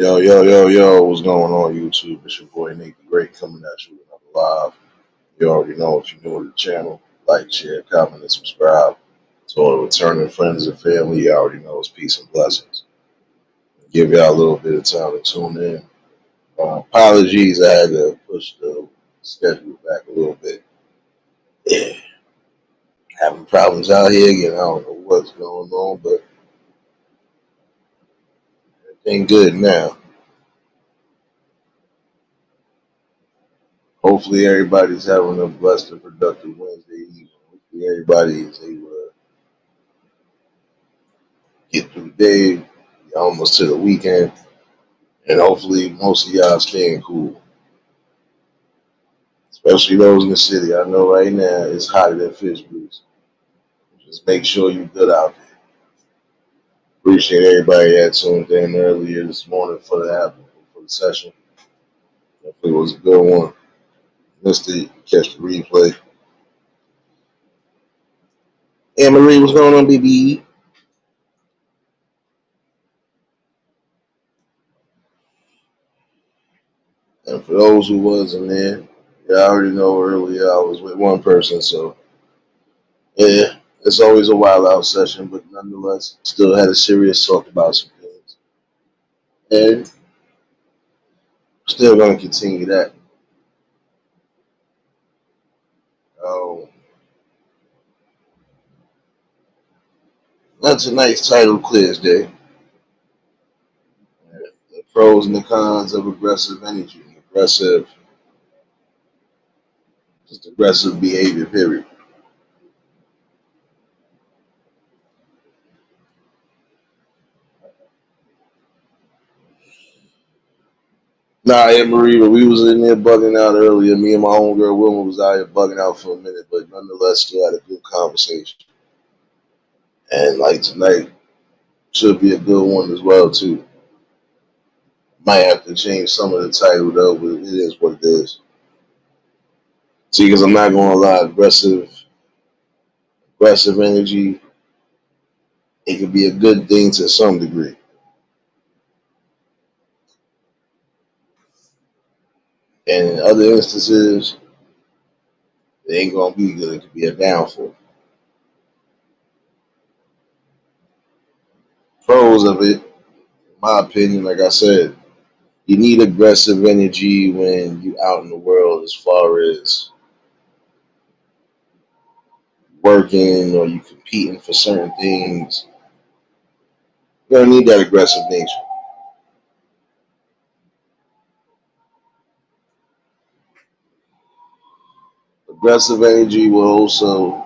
Yo, yo, yo, yo, what's going on YouTube? It's your boy Nate the Great coming at you with another live. You already know if you're new to the channel, like, share, comment, and subscribe. To all the returning friends and family, you already know it's peace and blessings. Give y'all a little bit of time to tune in. Apologies, I had to push the schedule back a little bit. Yeah, having problems out here again. I don't know what's going on, but everything good now. Hopefully, everybody's having a blessed and productive Wednesday evening. Hopefully, everybody is able to get through the day, almost to the weekend, and hopefully most of y'all staying cool, especially those in the city. I know right now it's hotter than fish grease. Just make sure you're good out there. Appreciate everybody that tuned in earlier this morning for the session. Hopefully it was a good one. Missed it, catch the replay. Anne Marie, what's going on, baby? And for those who wasn't there, yeah, I already know earlier I was with one person, so yeah, it's always a wild out session, but nonetheless, still had a serious talk about some things. And still going to continue that. Um, Not tonight's title quiz day. The pros and the cons of aggressive energy, just aggressive behavior, period. Nah, Aunt Marie, but we was in there bugging out earlier. Me and my homegirl Wilma was out here bugging out for a minute, but nonetheless still had a good conversation. And like tonight should be a good one as well too. Might have to change some of the title though, but it is what it is. See, because I'm not gonna lie, aggressive energy, it could be a good thing to some degree. And in other instances, it ain't gonna be good. It could be a downfall. Pros of it, in my opinion, like I said, you need aggressive energy when you out in the world as far as working or you competing for certain things. You're gonna need that aggressive nature. Aggressive energy will also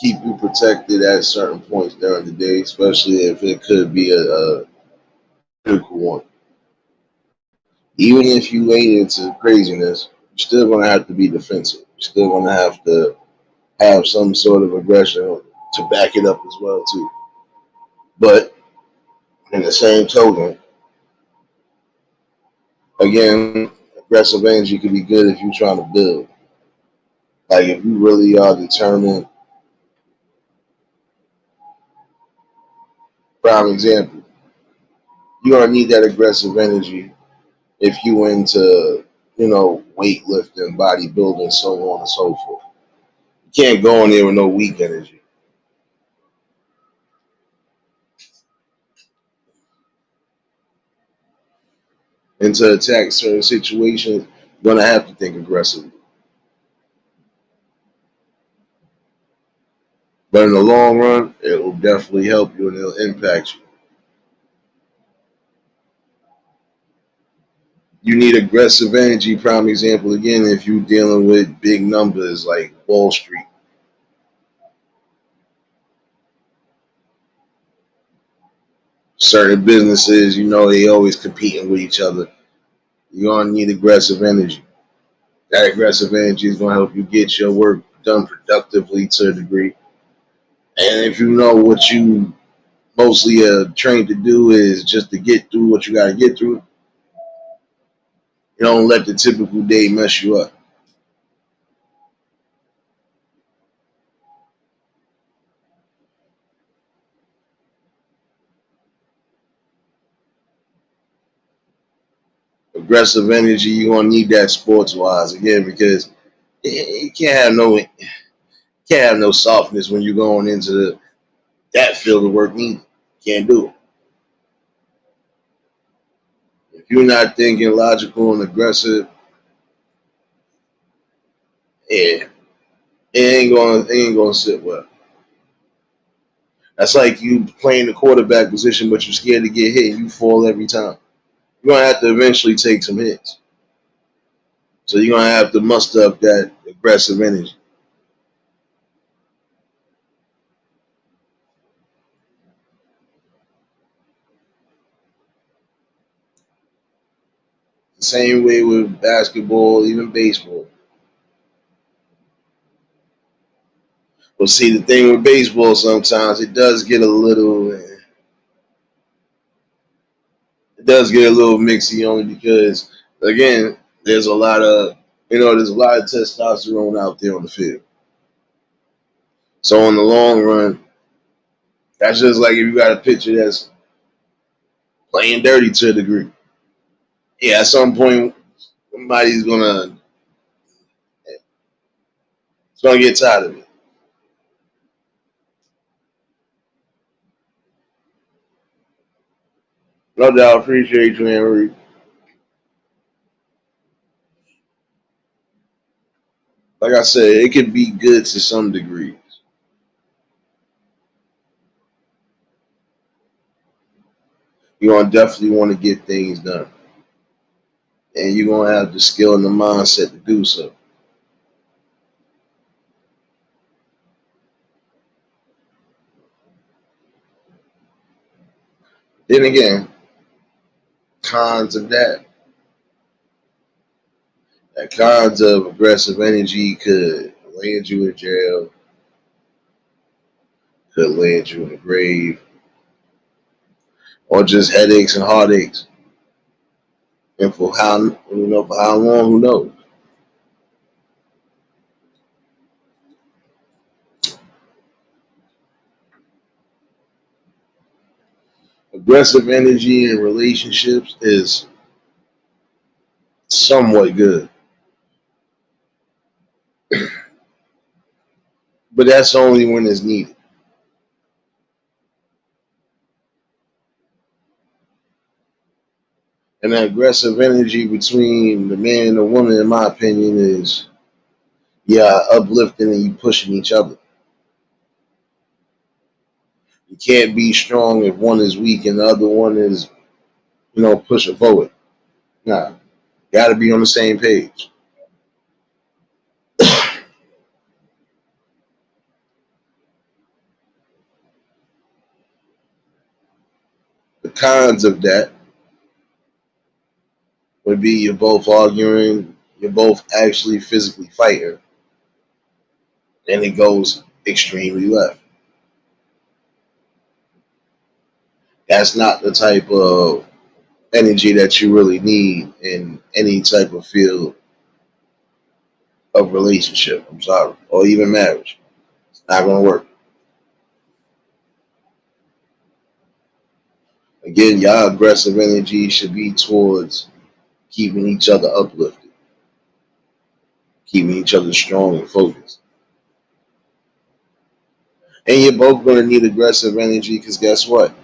keep you protected at certain points during the day, especially if it could be a critical one. Even if you ain't into craziness, you're still gonna have to be defensive. You're still gonna have to have some sort of aggression to back it up as well too. But in the same token, again, aggressive energy can be good if you're trying to build. Like if you really are determined. Prime example, you're gonna need that aggressive energy if you into, weightlifting, bodybuilding, so on and so forth. You can't go in there with no weak energy. And to attack certain situations, you're gonna have to think aggressively. But in the long run, it will definitely help you and it'll impact you. You need aggressive energy, prime example again, if you're dealing with big numbers like Wall Street. Certain businesses, they always competing with each other. You're gonna need aggressive energy. That aggressive energy is gonna help you get your work done productively to a degree. And if you know what you mostly trained to do is just to get through what you gotta get through, you don't let the typical day mess you up. Aggressive energy, you're gonna need that sports wise again because you can't have no softness when you're going into that field of work neither. Can't do it. If you're not thinking logical and aggressive, yeah, it ain't gonna sit well. That's like you playing the quarterback position, but you're scared to get hit. You fall every time. You're gonna have to eventually take some hits. So you're gonna have to muster up that aggressive energy. The same way with basketball, even baseball. But see, the thing with baseball, sometimes it does get a little mixy only because again, there's a lot of there's a lot of testosterone out there on the field. So in the long run, that's just like if you got a pitcher that's playing dirty to a degree. Yeah, at some point somebody's gonna get tired of it. No doubt, appreciate you, Henry. Like I said, it could be good to some degree. You're gonna definitely want to get things done, and you're gonna have the skill and the mindset to do so. Then again, cons of that cons of aggressive energy could land you in jail, could land you in the grave, or just headaches and heartaches. And for how long, who knows? Aggressive energy in relationships is somewhat good, but that's only when it's needed. And that aggressive energy between the man and the woman, in my opinion, is uplifting and you pushing each other. You can't be strong if one is weak and the other one is, pushing forward. Nah, got to be on the same page. The cons of that would be you're both arguing, you're both actually physically fighting, and it goes extremely left. That's not the type of energy that you really need in any type of field of relationship. I'm sorry, or even marriage. It's not going to work. Again, y'all aggressive energy should be towards keeping each other uplifted, keeping each other strong and focused. And you're both going to need aggressive energy because guess what?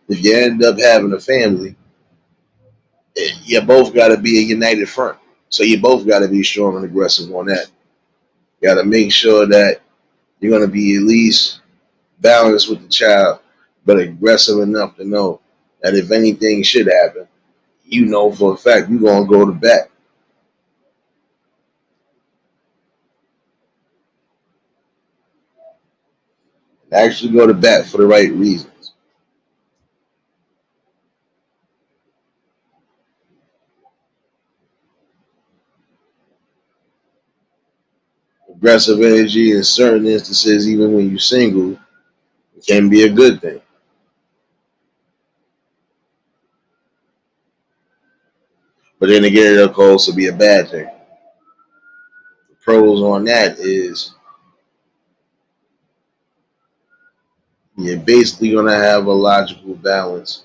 If you end up having a family, you both got to be a united front. So you both got to be strong and aggressive on that. You got to make sure that you're going to be at least balanced with the child, but aggressive enough to know that if anything should happen, you know for a fact you're going to go to bat. Actually go to bat for the right reasons. Aggressive energy in certain instances, even when you're single, can be a good thing. But then again, it could also be a bad thing. The pros on that is you're basically going to have a logical balance.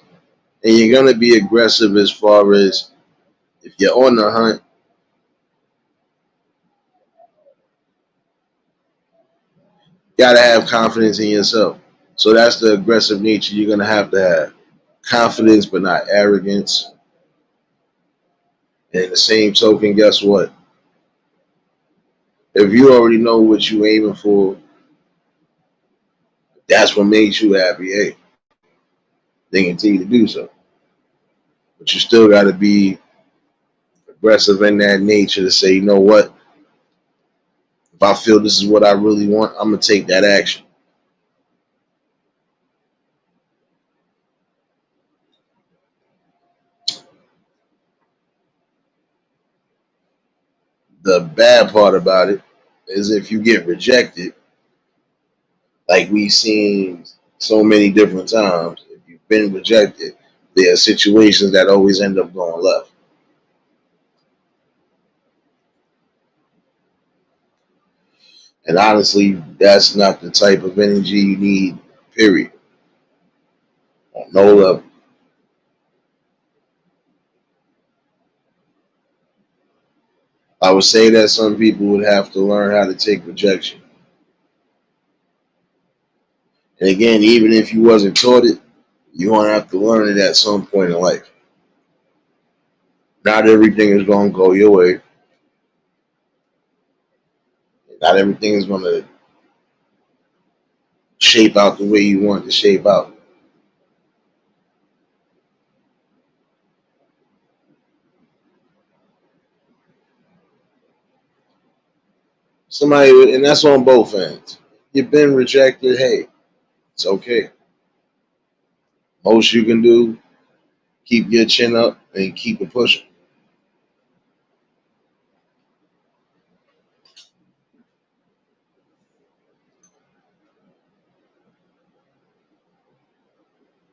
And you're going to be aggressive as far as if you're on the hunt, you gotta have confidence in yourself. So that's the aggressive nature you're gonna have to have. Confidence, but not arrogance. And the same token, guess what? If you already know what you're aiming for, that's what makes you happy. Hey, they continue to do so. But you still got to be aggressive in that nature to say, you know what? If I feel this is what I really want, I'm going to take that action. The bad part about it is if you get rejected, like we've seen so many different times, if you've been rejected, there are situations that always end up going left. And honestly, that's not the type of energy you need, period. On no level. I would say that some people would have to learn how to take rejection. And again, even if you wasn't taught it, you're gonna have to learn it at some point in life. Not everything is gonna go your way. Not everything is gonna shape out the way you want it to shape out. Somebody, and that's on both ends. You've been rejected. Hey, it's okay. Most you can do, keep your chin up and keep it pushing.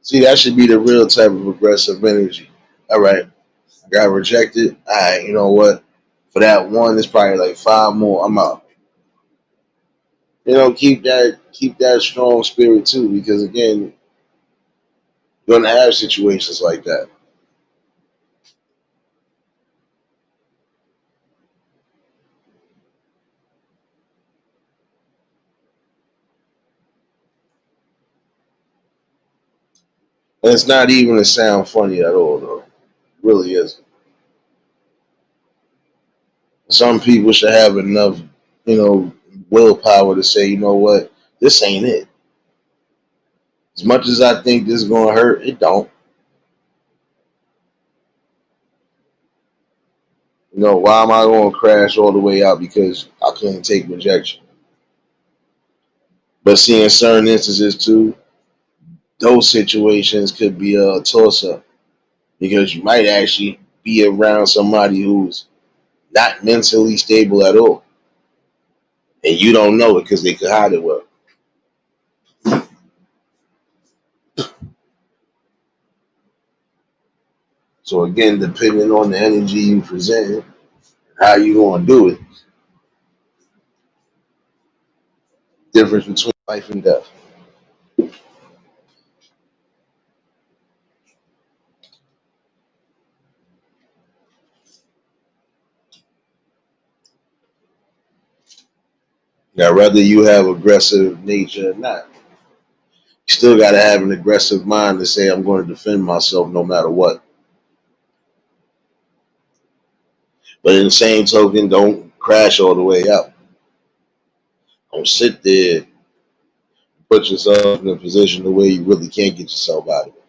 See, that should be the real type of aggressive energy. All right, I got rejected. All right, you know what? For that one, it's probably like five more. I'm out. Keep that strong spirit too, because again, you're gonna have situations like that. And it's not even to sound funny at all, though. It really isn't. Some people should have enough, you know, willpower to say, you know what, this ain't it. As much as I think this is gonna hurt, it don't. You know, why am I gonna crash all the way out because I couldn't take rejection? But see, in certain instances too, those situations could be a toss up because you might actually be around somebody who's not mentally stable at all, and you don't know it because they could hide it well. So again, depending on the energy you present, how you gonna do it, difference between life and death. Now, whether you have aggressive nature or not, you still got to have an aggressive mind to say, I'm going to defend myself no matter what. But in the same token, don't crash all the way out. Don't sit there, put yourself in a position the way you really can't get yourself out of it.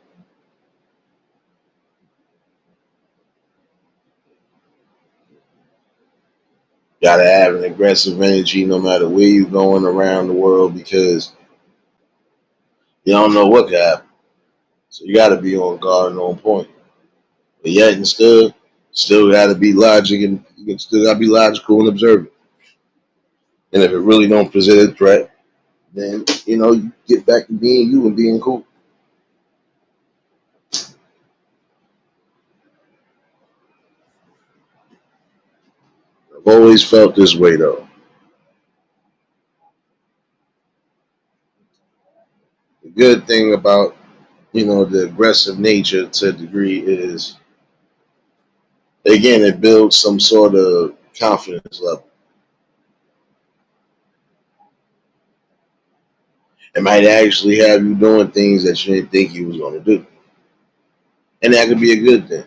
Got to have an aggressive energy no matter where you're going around the world because you don't know what could happen. So you got to be on guard and on point. But yet and still got to be logic and you still got to be logical and observant. And if it really don't present a threat, then you get back to being you and being cool. I've always felt this way though. The good thing about the aggressive nature to a degree is Again, it builds some sort of confidence level. It might actually have you doing things that you didn't think you was going to do, and that could be a good thing.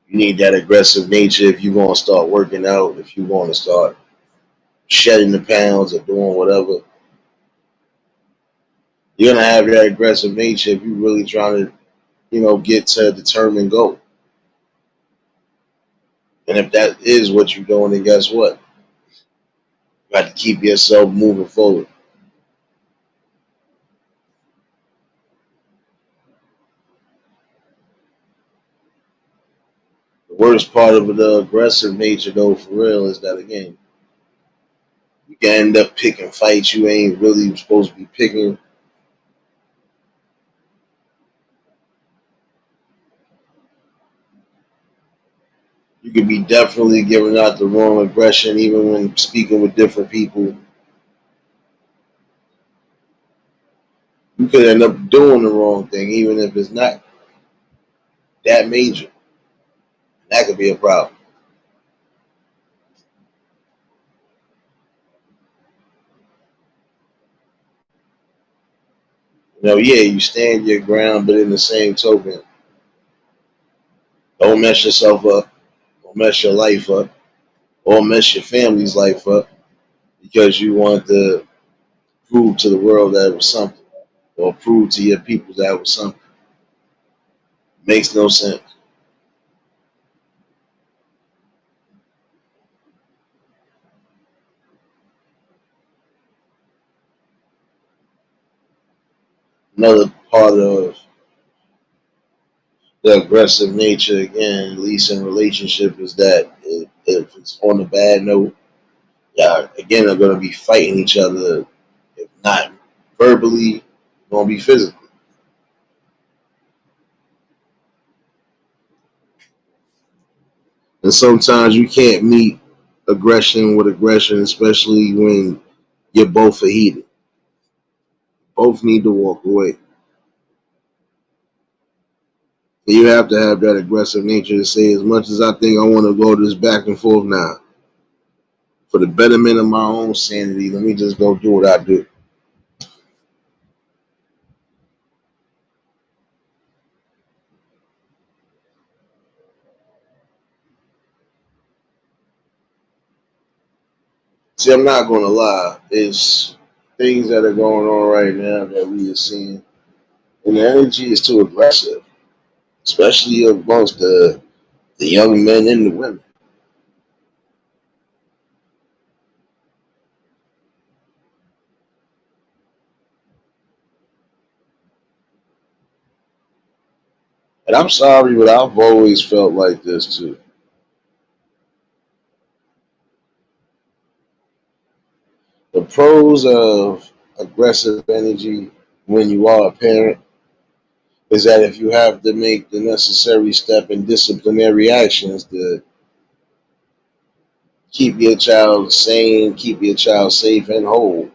You need that aggressive nature if you're going to start working out, if you're going to start shedding the pounds or doing whatever. You're going to have that aggressive nature if you're really trying to, get to a determined goal. And if that is what you're doing, then guess what? You have to keep yourself moving forward. The worst part of the aggressive nature, though, for real, is that again, you can end up picking fights you ain't really supposed to be picking. You could be definitely giving out the wrong aggression, even when speaking with different people. You could end up doing the wrong thing, even if it's not that major. That could be a problem. Yeah, you stand your ground, but in the same token, don't mess yourself up, don't mess your life up, or mess your family's life up because you want to prove to the world that it was something, or prove to your people that it was something. Makes no sense. Another part of the aggressive nature, again, at least in relationship, is that if it's on a bad note, y'all again are going to be fighting each other, if not verbally, going to be physically. And sometimes you can't meet aggression with aggression, especially when you're both are heated. Both need to walk away. You have to have that aggressive nature to say, as much as I think I want to go this back and forth now, for the betterment of my own sanity, let me just go do what I do. See, I'm not going to lie. It's things that are going on right now that we are seeing, and the energy is too aggressive, especially amongst the young men and the women. And I'm sorry, but I've always felt like this too. The pros of aggressive energy when you are a parent is that if you have to make the necessary step in disciplinary actions to keep your child sane, keep your child safe and whole,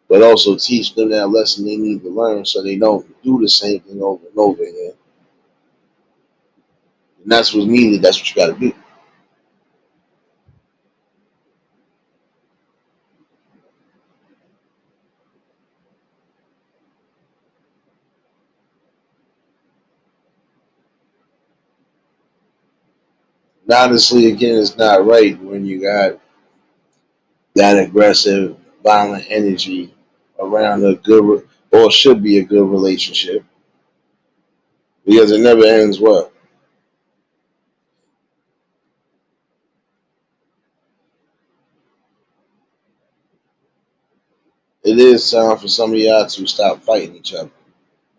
but also teach them that lesson they need to learn so they don't do the same thing over and over again. And that's what's needed. That's what you got to do. And honestly, again, it's not right when you got that aggressive, violent energy around a good or should be a good relationship because it never ends well. It is time for some of y'all to stop fighting each other.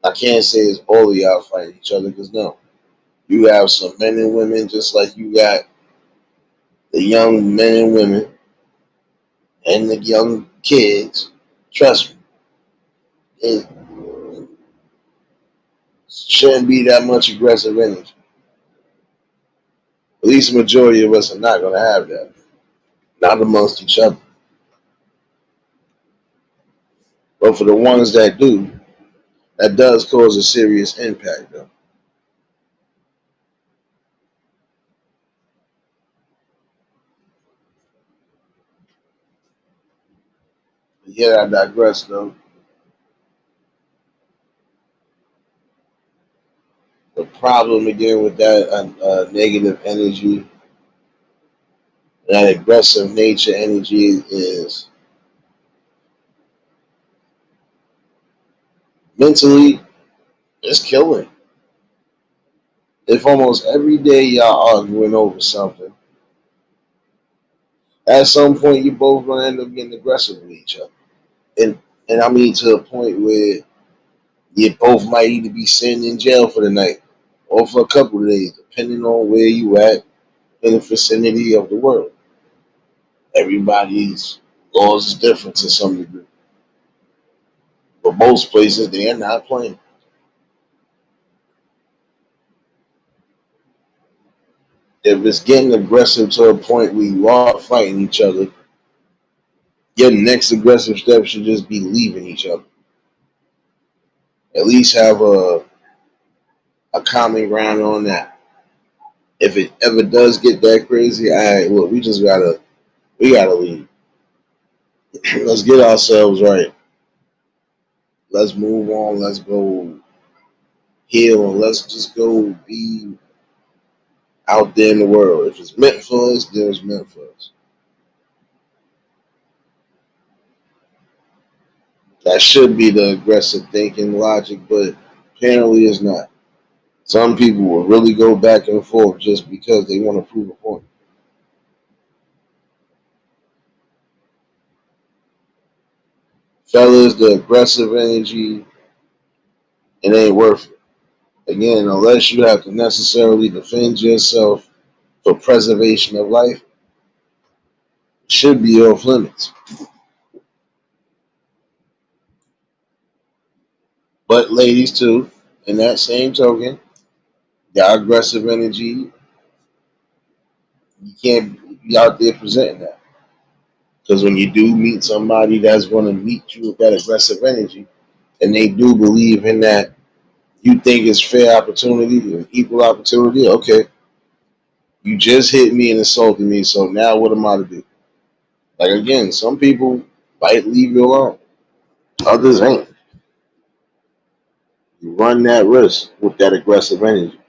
I can't say it's all of y'all fighting each other because no, you have some men and women just like you got the young men and women and the young kids. Trust me, it shouldn't be that much aggressive energy. At least the majority of us are not going to have that, not amongst each other. But for the ones that do, that does cause a serious impact, though. Yeah, I digress though. The problem again with that negative energy, that aggressive nature energy is mentally it's killing. If almost every day y'all arguing over something, at some point you both gonna end up getting aggressive with each other. And I mean to a point where you both might either be sitting in jail for the night or for a couple of days, depending on where you at in the vicinity of the world. Everybody's laws is different to some degree. But most places they are not playing. If it's getting aggressive to a point where you are fighting each other, your next aggressive step should just be leaving each other. At least have a common ground on that. If it ever does get that crazy, all right, look, we gotta leave. Let's get ourselves right. Let's move on. Let's go heal and let's just go be out there in the world. If it's meant for us, then it's meant for us. That should be the aggressive thinking logic, but apparently it's not. Some people will really go back and forth just because they want to prove a point. Fellas, the aggressive energy, it ain't worth it. Again, unless you have to necessarily defend yourself for preservation of life, it should be off limits. But ladies too, in that same token, your aggressive energy, you can't be out there presenting that. Because when you do meet somebody that's going to meet you with that aggressive energy, and they do believe in that, you think it's fair opportunity and equal opportunity, okay, you just hit me and insulted me, so now what am I to do? Like again, some people might leave you alone, others ain't. You run that risk with that aggressive energy.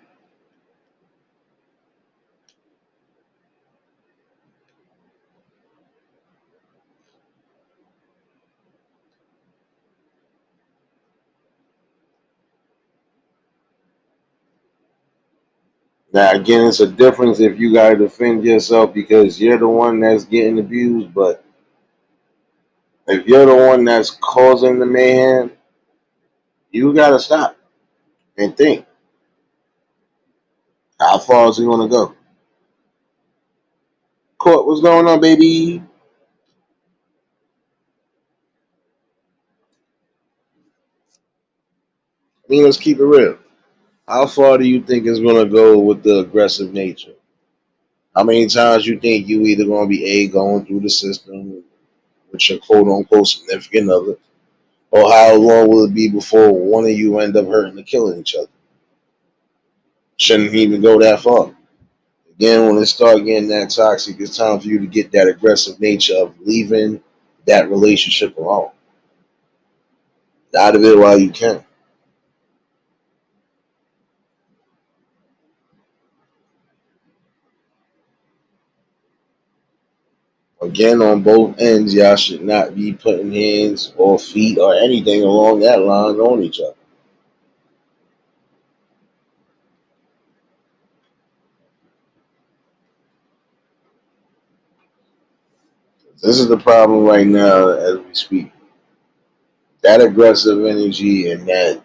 Now again, it's a difference if you gotta defend yourself because you're the one that's getting abused, but if you're the one that's causing the mayhem, you gotta stop and think, how far is it gonna go? Court, what's going on, baby? I mean, let's keep it real. How far do you think it's gonna go with the aggressive nature? How many times you think you either gonna be going through the system with your quote unquote significant other, or how long will it be before one of you end up hurting or killing each other? Shouldn't even go that far. Again, when it start getting that toxic, it's time for you to get that aggressive nature of leaving that relationship alone. Out of it while you can. Again, on both ends, y'all should not be putting hands or feet or anything along that line on each other. This is the problem right now as we speak. That aggressive energy and that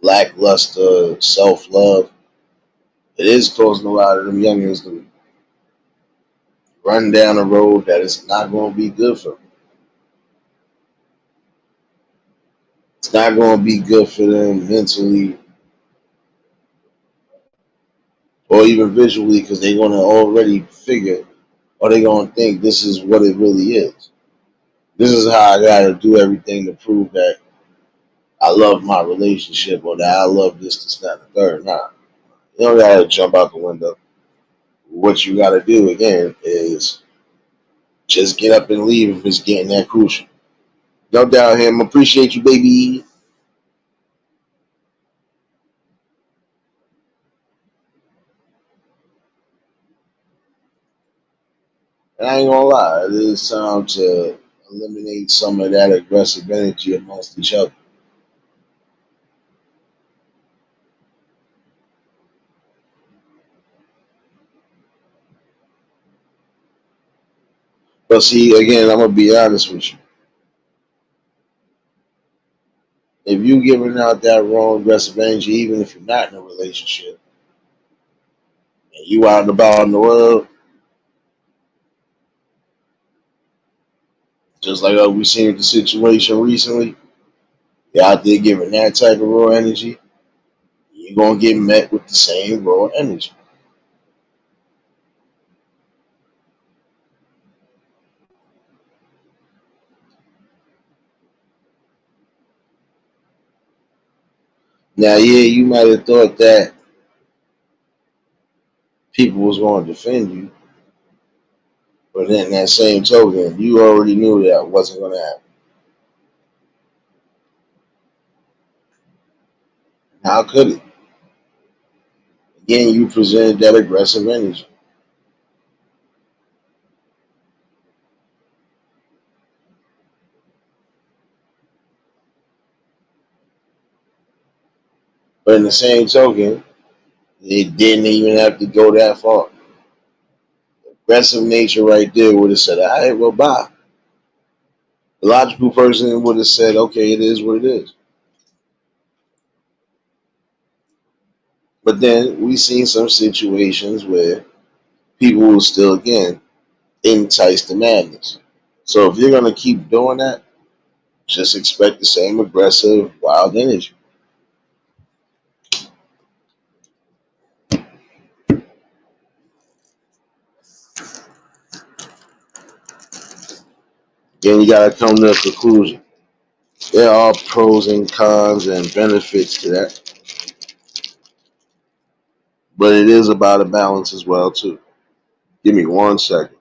lackluster self love, it is causing a lot of them youngins to run down a road that is not going to be good for them. It's not going to be good for them mentally or even visually because they're going to already figure or they're going to think this is what it really is. This is how I got to do everything to prove that I love my relationship or that I love this, that, and the third. Nah, you don't got to jump out the window. What you got to do again is just get up and leave if it's getting that crucial. No doubt, him. Appreciate you, baby. And I ain't gonna lie, it is time to eliminate some of that aggressive energy amongst each other. But see, again, I'm gonna be honest with you. If you giving out that wrong aggressive energy, even if you're not in a relationship, and you out and about in the world, just like we seen the situation recently, you're out there giving that type of raw energy, you're gonna get met with the same raw energy. Now, yeah, you might have thought that people was going to defend you, but in that same token, you already knew that wasn't going to happen. How could it? Again, you presented that aggressive energy. But in the same token, it didn't even have to go that far. Aggressive nature right there would have said, all right, well, bye. The logical person would have said, okay, it is what it is. But then we seen some situations where people will still, again, entice the madness. So if you're going to keep doing that, just expect the same aggressive, wild energy. Then you got to come to a conclusion. There are pros and cons and benefits to that, but it is about a balance as well too. Give me 1 second.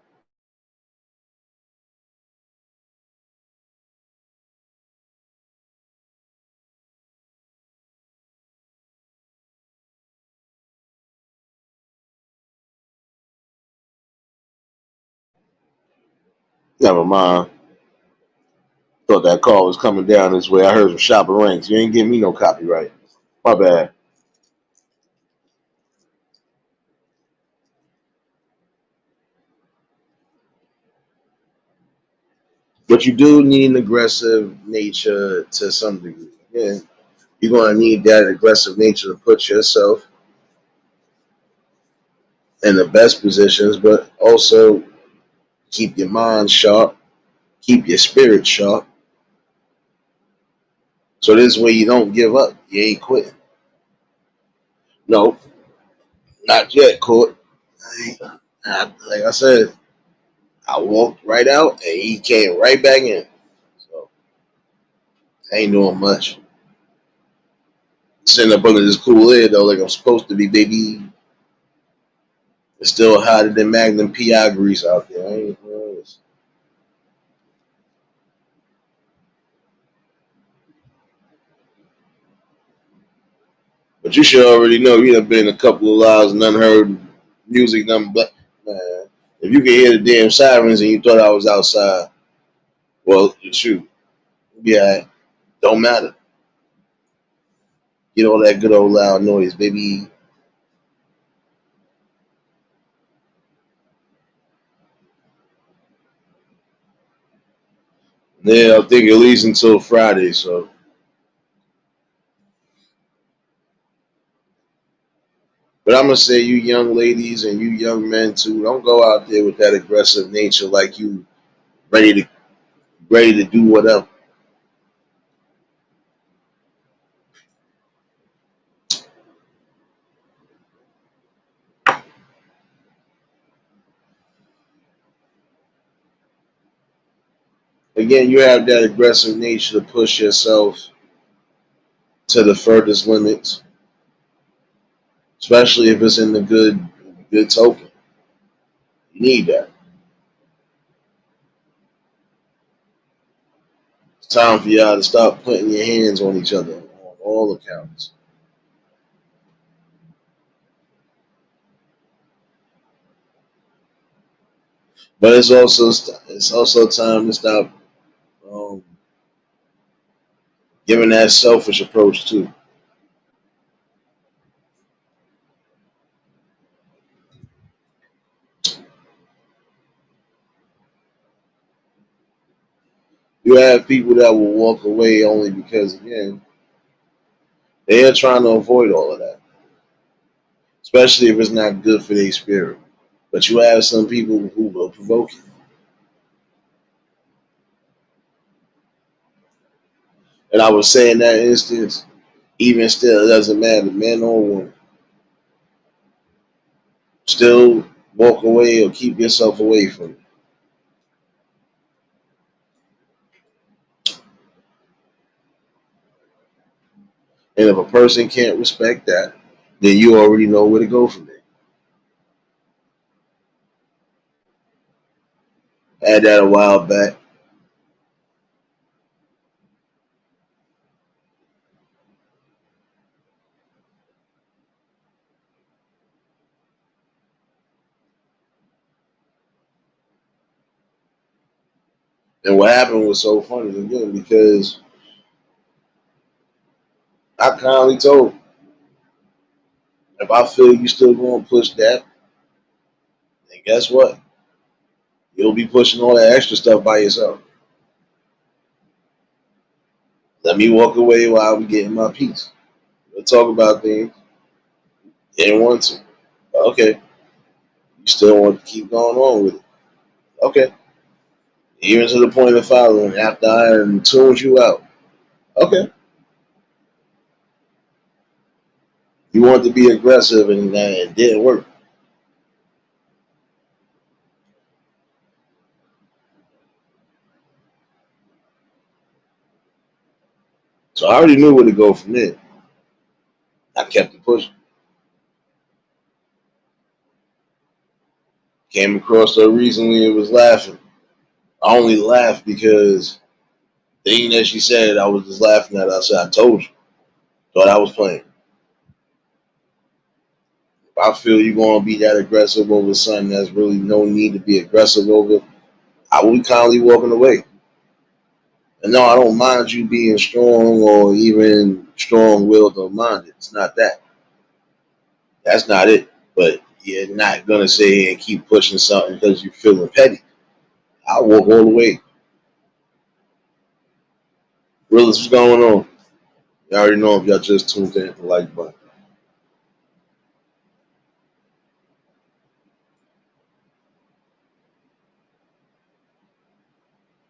Never mind. Thought that call was coming down this way. I heard some shopper ranks. You ain't giving me no copyright. My bad. But you do need an aggressive nature to some degree. Yeah, you're going to need that aggressive nature to put yourself in the best positions, but also keep your mind sharp, keep your spirit sharp. So this way you don't give up. You ain't quitting. No, not yet, Court. Like I said, I walked right out and he came right back in. So I ain't doing much. Sitting up under this cool air though, like I'm supposed to be, baby. It's still hotter than Magnum PI grease out there. I ain't doing this. But you should already know you done been a couple of lives and none heard music, nothing but man. If you could hear the damn sirens and you thought I was outside, well, shoot, yeah, don't matter. Get all that good old loud noise, baby. Yeah, I think at least until Friday. So, but I'm gonna say you young ladies and you young men too, don't go out there with that aggressive nature like you ready to ready to do whatever. Again, you have that aggressive nature to push yourself to the furthest limits, especially if it's in the good token. You need that. It's time for y'all to stop putting your hands on each other on all accounts. But it's also time to stop um, giving that selfish approach too. You have people that will walk away only because, again, they are trying to avoid all of that, especially if it's not good for their spirit. But you have some people who will provoke it. And I would say in that instance, even still, it doesn't matter, man or woman. Still walk away or keep yourself away from it. And if a person can't respect that, then you already know where to go from there. I had that a while back. And what happened was so funny again because I kindly told him, if I feel you still going to push that, then guess what? You'll be pushing all that extra stuff by yourself. Let me walk away while we getting my peace. We'll talk about things. You didn't want to. Okay. You still want to keep going on with it. Okay. Even to the point of following after I tuned you out. Okay. You want to be aggressive and it didn't work. So I already knew where to go from there. I kept it pushing. Came across her recently and was laughing. I only laughed because the thing that she said, I was just laughing at her. I said, I told you. Thought I was playing. If I feel you're going to be that aggressive over something that's really no need to be aggressive over, I will be kindly walking away. And no, I don't mind you being strong or even strong willed or minded. It's not that. That's not it. But you're not going to sit here and keep pushing something because you're feeling petty. I'll walk all the way. Realist, what's going on? You already know if y'all just tuned in, the like button.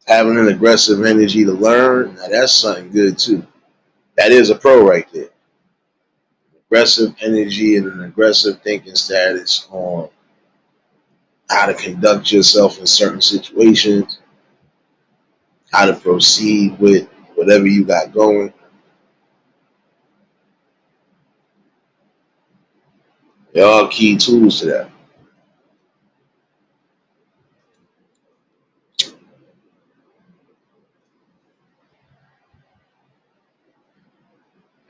Having an aggressive energy to learn, now that's something good too. That is a pro right there. Aggressive energy and an aggressive thinking status on how to conduct yourself in certain situations, how to proceed with whatever you got going. They're all key tools to that.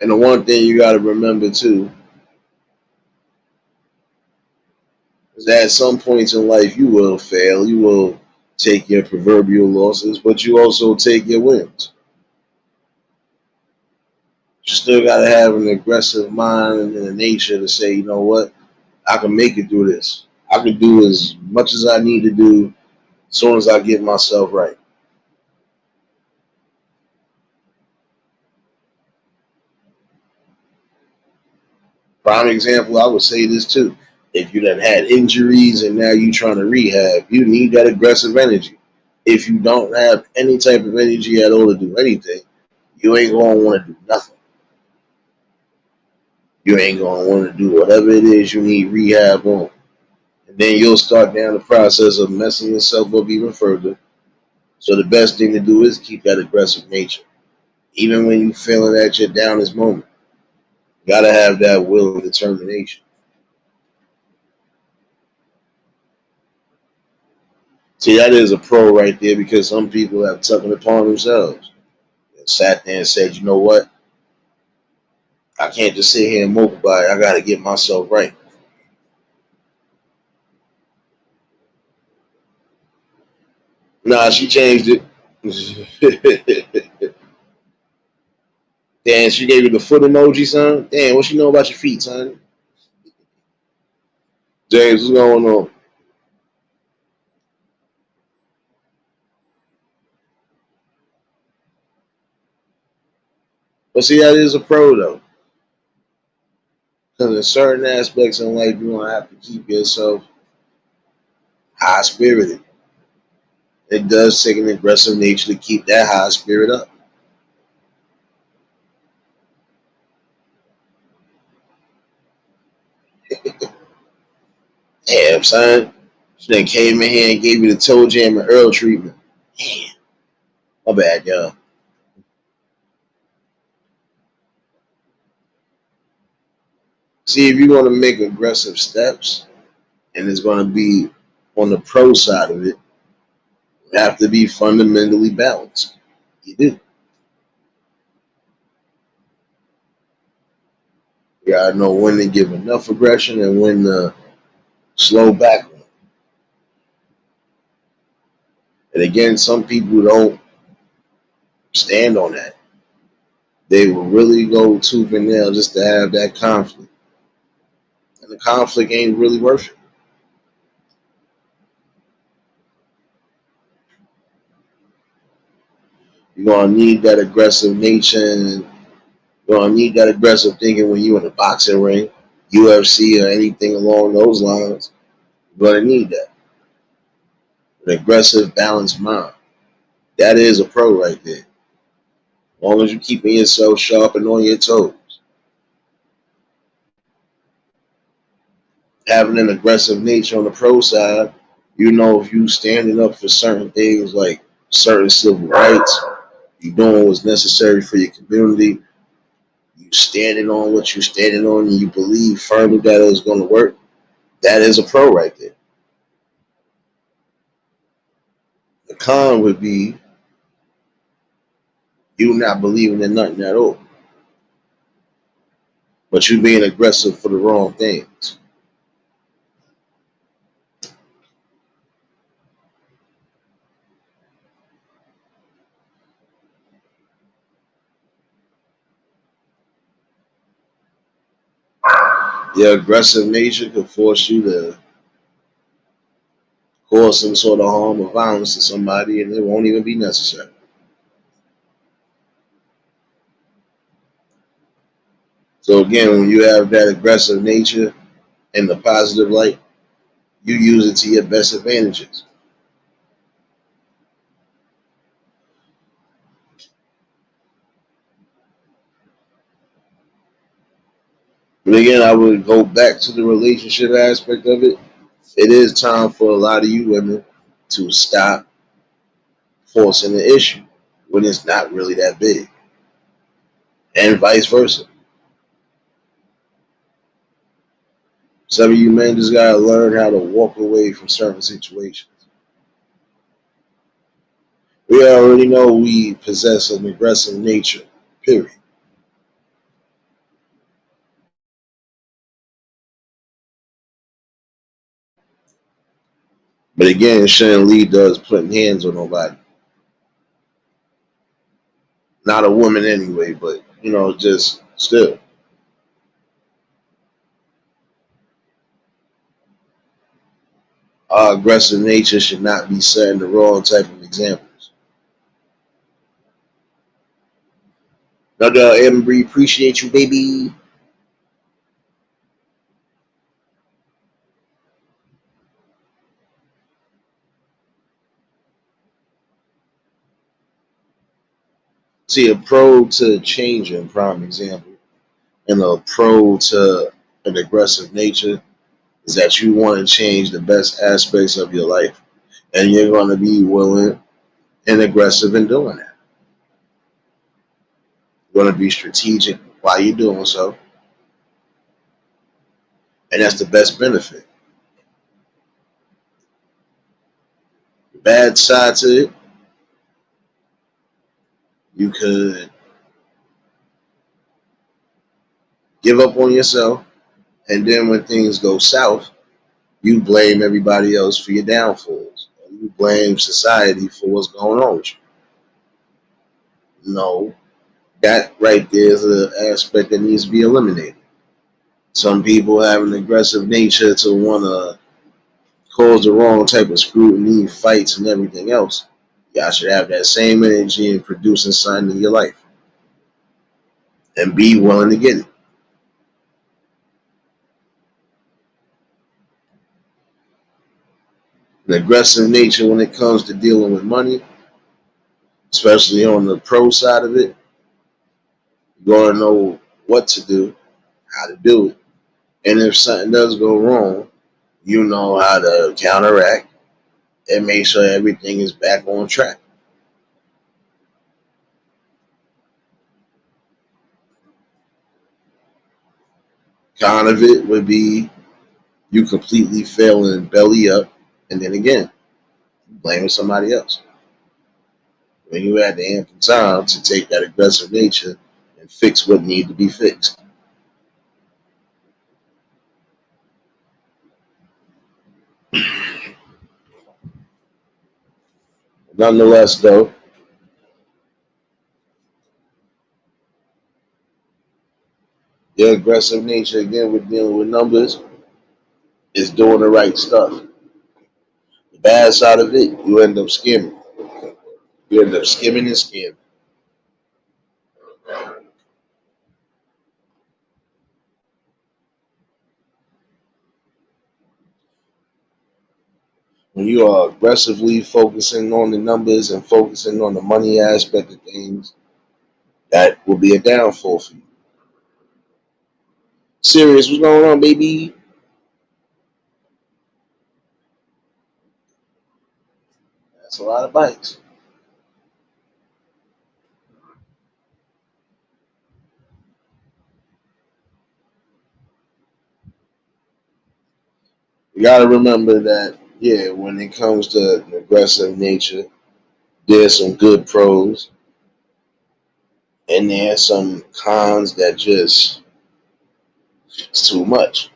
And the one thing you got to remember too is that at some points in life you will fail, you will take your proverbial losses, but you also take your wins. You still got to have an aggressive mind and a nature to say, you know what, I can make it through this. I can do as much as I need to do as soon as I get myself right. Prime example, I would say this too. If you done had injuries and now you trying to rehab, you need that aggressive energy. If you don't have any type of energy at all to do anything, you ain't gonna want to do nothing. You ain't gonna want to do whatever it is you need rehab on. And then you'll start down the process of messing yourself up even further. So the best thing to do is keep that aggressive nature. Even when you feeling at your downest moment, you gotta have that will and determination. See, that is a pro right there because some people have took it upon themselves. sat there and said, you know what? I can't just sit here and mope about it. I got to get myself right. Nah, she changed it. Damn, she gave you the foot emoji, son. Damn, what she know about your feet, son? James, what's going on? But see, that is a pro though, because in certain aspects in life, you don't have to keep yourself high spirited. It does take an aggressive nature to keep that high spirit up. Damn, son. She then came in here and gave you the toe jam and Earl treatment. Damn, my bad, y'all. See, if you're going to make aggressive steps, and it's going to be on the pro side of it, you have to be fundamentally balanced. You do. You got to know when to give enough aggression and when to slow back. And again, some people don't stand on that. They will really go tooth and nail just to have that conflict. And the conflict ain't really worth it. You're gonna need that aggressive nature and you're gonna need that aggressive thinking when you're in a boxing ring, UFC or anything along those lines. You're gonna need that. An aggressive, balanced mind. That is a pro right there. As long as you're keeping yourself sharp and on your toes. Having an aggressive nature on the pro side, you know if you standing up for certain things like certain civil rights, you doing what's necessary for your community, you standing on what you're standing on, and you believe firmly that it's going to work, that is a pro right there. The con would be you not believing in nothing at all, but you being aggressive for the wrong things. Your aggressive nature could force you to cause some sort of harm or violence to somebody, and it won't even be necessary. So again, when you have that aggressive nature in the positive light, you use it to your best advantages. But again, I would go back to the relationship aspect of it. It is time for a lot of you women to stop forcing the issue when it's not really that big, and vice versa. Some of you men just gotta learn how to walk away from certain situations. We already know we possess an aggressive nature, period. But again, it shouldn't lead to us putting hands on nobody. Not a woman anyway, but just still. Our aggressive nature should not be setting the wrong type of examples. No doubt, Embry, appreciate you, baby. See, a pro to changing, prime example, and a pro to an aggressive nature is that you want to change the best aspects of your life, and you're going to be willing and aggressive in doing that. You're going to be strategic while you're doing so, and that's the best benefit. The bad side to it, You could give up on yourself, and then when things go south, you blame everybody else for your downfalls. And you blame society for what's going on with you. No, that right there is an aspect that needs to be eliminated. Some people have an aggressive nature to want to cause the wrong type of scrutiny, fights, and everything else. Y'all should have that same energy in producing something in your life and be willing to get it. An aggressive nature when it comes to dealing with money, especially on the pro side of it, you're going to know what to do, how to do it. And if something does go wrong, you know how to counteract and make sure everything is back on track. Kind of it would be you completely failing belly up, and then again, blaming somebody else. When you had the ample time to take that aggressive nature and fix what needed to be fixed. Nonetheless, though, your aggressive nature, again, with dealing with numbers, is doing the right stuff. The bad side of it, you end up skimming. You end up skimming and skimming. When you are aggressively focusing on the numbers and focusing on the money aspect of things, that will be a downfall for you. Serious, what's going on, baby? That's a lot of bites. You got to remember that, yeah, when it comes to an aggressive nature, there's some good pros and there's some cons that just, it's too much.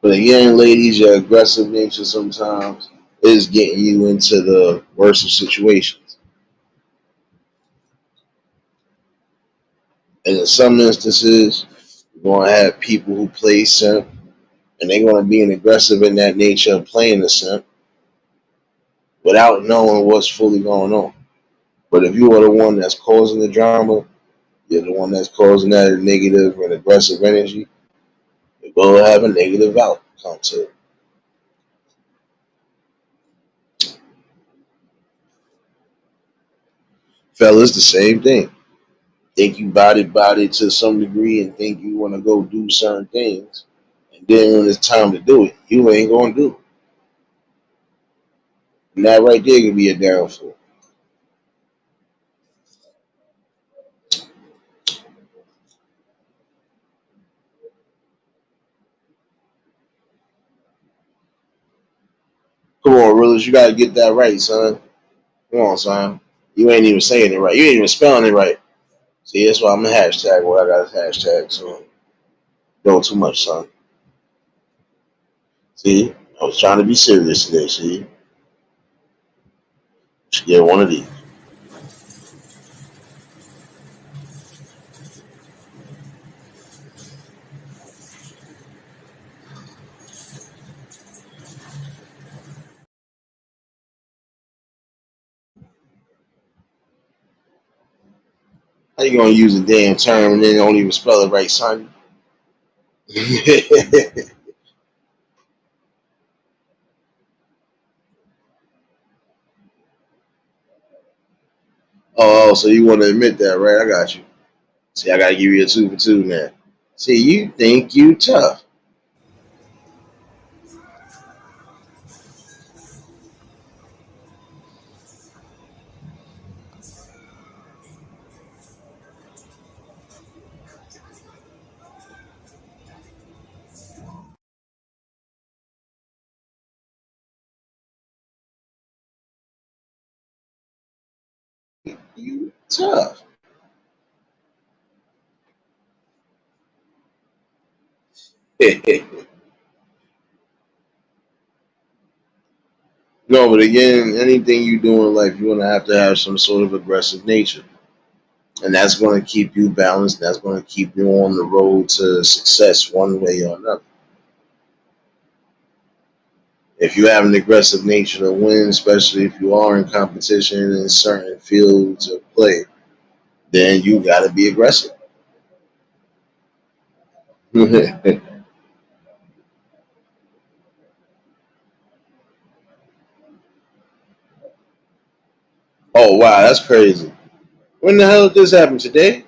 But again, ladies, your aggressive nature sometimes is getting you into the worst of situations. And in some instances, you're going to have people who play simp, and they're going to be an aggressive in that nature of playing the simp without knowing what's fully going on. But if you are the one that's causing the drama, you're the one that's causing that negative and aggressive energy, it will have a negative outcome to it. Fellas, the same thing. Think you body to some degree and think you want to go do certain things. And then when it's time to do it, you ain't going to do it. And that right there can be a downfall. Come on, Willis, you got to get that right, son. Come on, son. You ain't even saying it right. You ain't even spelling it right. See, that's why I'm a hashtag what I got is hashtag. So don't too much, son. See, I was trying to be serious today. See, you should get one of these. How you gonna use a damn term and then don't even spell it right, son? Oh, so you want to admit that, right? I got you. See, I gotta give you a 2 for 2 now. See, you think you tough. You tough. No, but again, anything you do in life, you're gonna have to have some sort of aggressive nature, and that's going to keep you balanced. That's going to keep you on the road to success, one way or another. If you have an aggressive nature to win, especially if you are in competition in certain fields of play, then you got to be aggressive. Oh wow, that's crazy. When the hell did this happen today?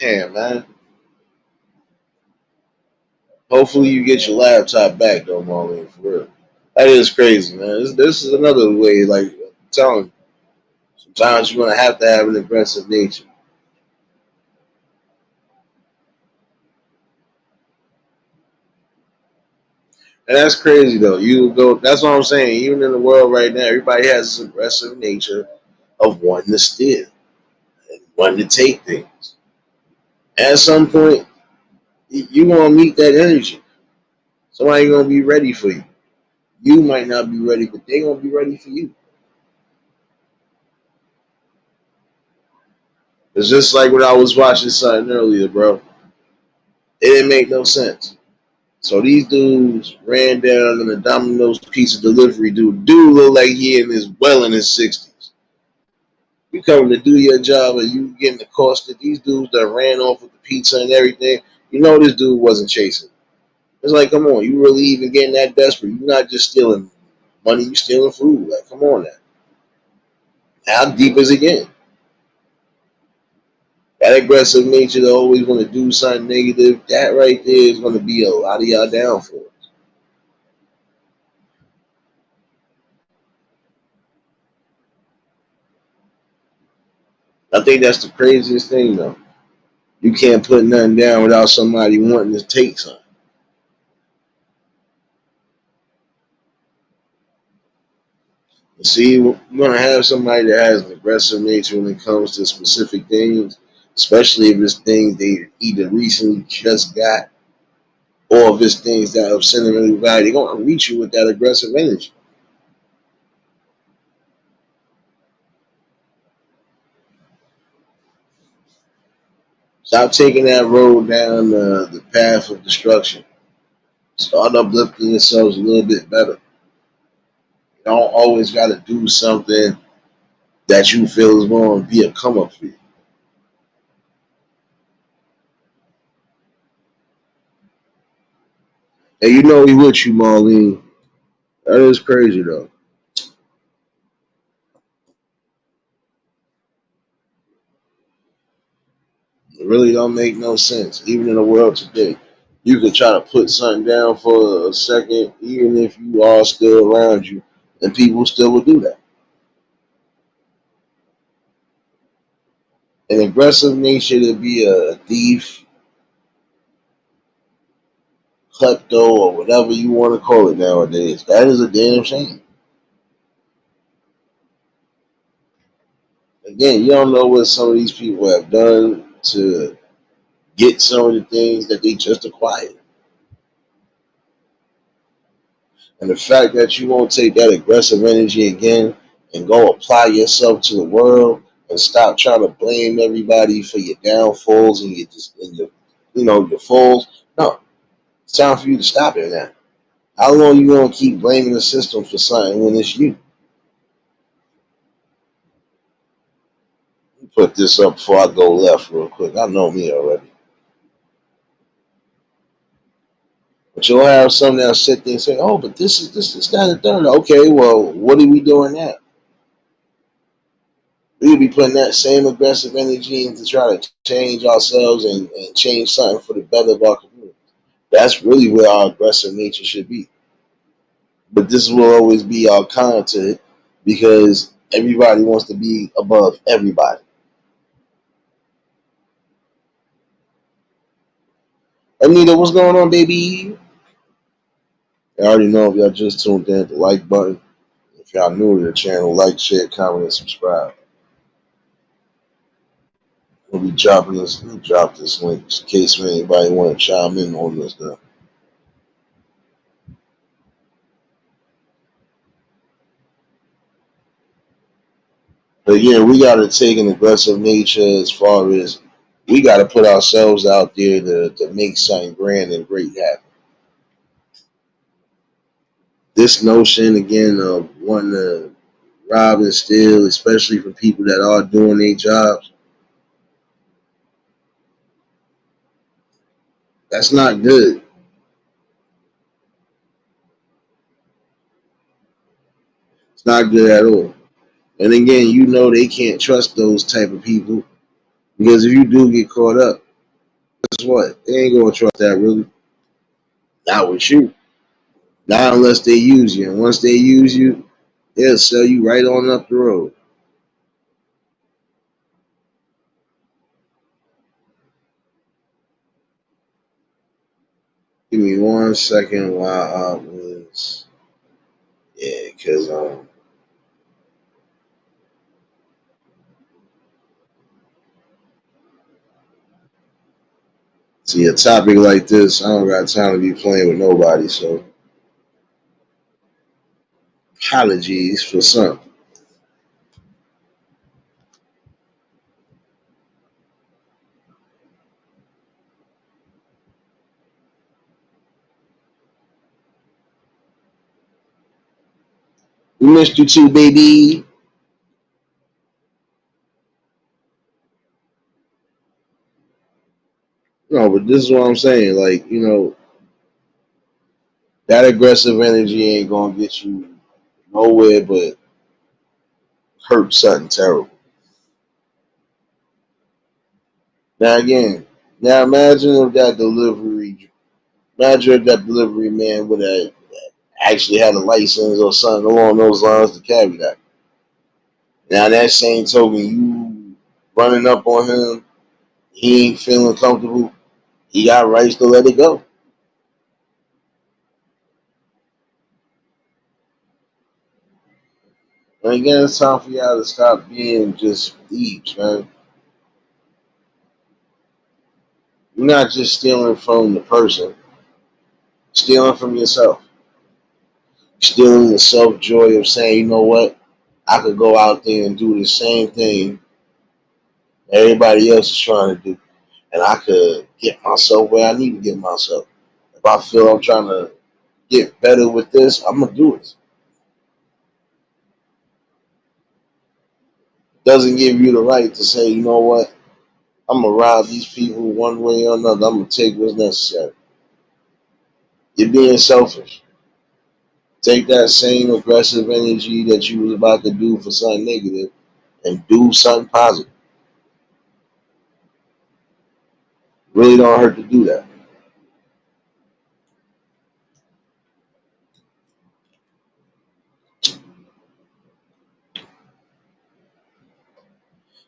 Damn, man. Hopefully you get your laptop back though, Marlene, for real. That is crazy, man. This is another way, like I'm telling you, sometimes you're gonna have to have an aggressive nature. And that's crazy though. You go that's what I'm saying. Even in the world right now, everybody has this aggressive nature of wanting to steal and wanting to take things. At some point, you're gonna meet that energy. Somebody gonna be ready for you. You might not be ready, but they gonna be ready for you. It's just like when I was watching something earlier, bro. It didn't make no sense. So these dudes ran down on the Domino's pizza delivery dude. Dude look like he in his well in his 60s. You coming to do your job and you getting accosted. These dudes that ran off with the pizza and everything. You know this dude wasn't chasing. It's like, come on, you really even getting that desperate? You're not just stealing money, you stealing food. Like, come on now. How deep is it getting? That aggressive nature to always want to do something negative, that right there is going to be a lot of y'all downfall. I think that's the craziest thing, though. You can't put nothing down without somebody wanting to take something. See, you're going to have somebody that has an aggressive nature when it comes to specific things, especially if it's things they either recently just got or if it's things that have sentimental value. They're going to reach you with that aggressive energy. Stop taking that road down the path of destruction. Start uplifting yourselves a little bit better. You don't always got to do something that you feel is going to be a come up for you. And you know he with you, Marlene. That is crazy though. It really don't make no sense. Even in the world today, you could try to put something down for a second, even if you are still around you, and people still will do that. An aggressive nature to be a thief, klepto, or whatever you want to call it nowadays, that is a damn shame. Again, you don't know what some of these people have done to get some of the things that they just acquired. And the fact that you won't take that aggressive energy again and go apply yourself to the world and stop trying to blame everybody for your downfalls and your your falls. No, it's time for you to stop it now. How long you gonna keep blaming the system for something when it's you? Put this up before I go left real quick. I know me already. But you'll have some that'll sit there and say, "Oh, but this, that, and the third." Okay, well, what are we doing now? We would be putting that same aggressive energy in to try to change ourselves and change something for the better of our community. That's really where our aggressive nature should be. But this will always be our content because everybody wants to be above everybody. Anita, what's going on, baby? I already know if y'all just tuned in, the like button. If If y'all new to the channel, like, share, comment, and subscribe. We'll be dropping this. We'll drop this link in case anybody want to chime in on this stuff. But yeah, we got to take an aggressive nature as far as we got to put ourselves out there to make something grand and great happen. This notion again of wanting to rob and steal, especially for people that are doing their jobs, that's not good. It's not good at all. And again, you know they can't trust those type of people because if you do get caught up, guess what? They ain't gonna trust that really. Not with you. Not unless they use you. And once they use you, they'll sell you right on up the road. Give me 1 second while I was, yeah, because see a topic like this, I don't got time to be playing with nobody. So apologies for some. We missed you too, baby. No, but this is what I'm saying. Like, that aggressive energy ain't gonna get you nowhere but hurt something terrible. Now again, now imagine if that delivery man would have actually had a license or something along those lines to carry that. Now that same token, you running up on him, he ain't feeling comfortable. He got rights to let it go. And again, it's time for y'all to stop being just thieves, man. You're not just stealing from the person, stealing from yourself. Stealing the self joy of saying, you know what, I could go out there and do the same thing everybody else is trying to do. And I could get myself where I need to get myself. If I feel I'm trying to get better with this, I'm gonna do it. Doesn't give you the right to say, you know what, I'm gonna rob these people one way or another. I'm gonna take what's necessary. You're being selfish. Take that same aggressive energy that you was about to do for something negative and do something positive. Really don't hurt to do that.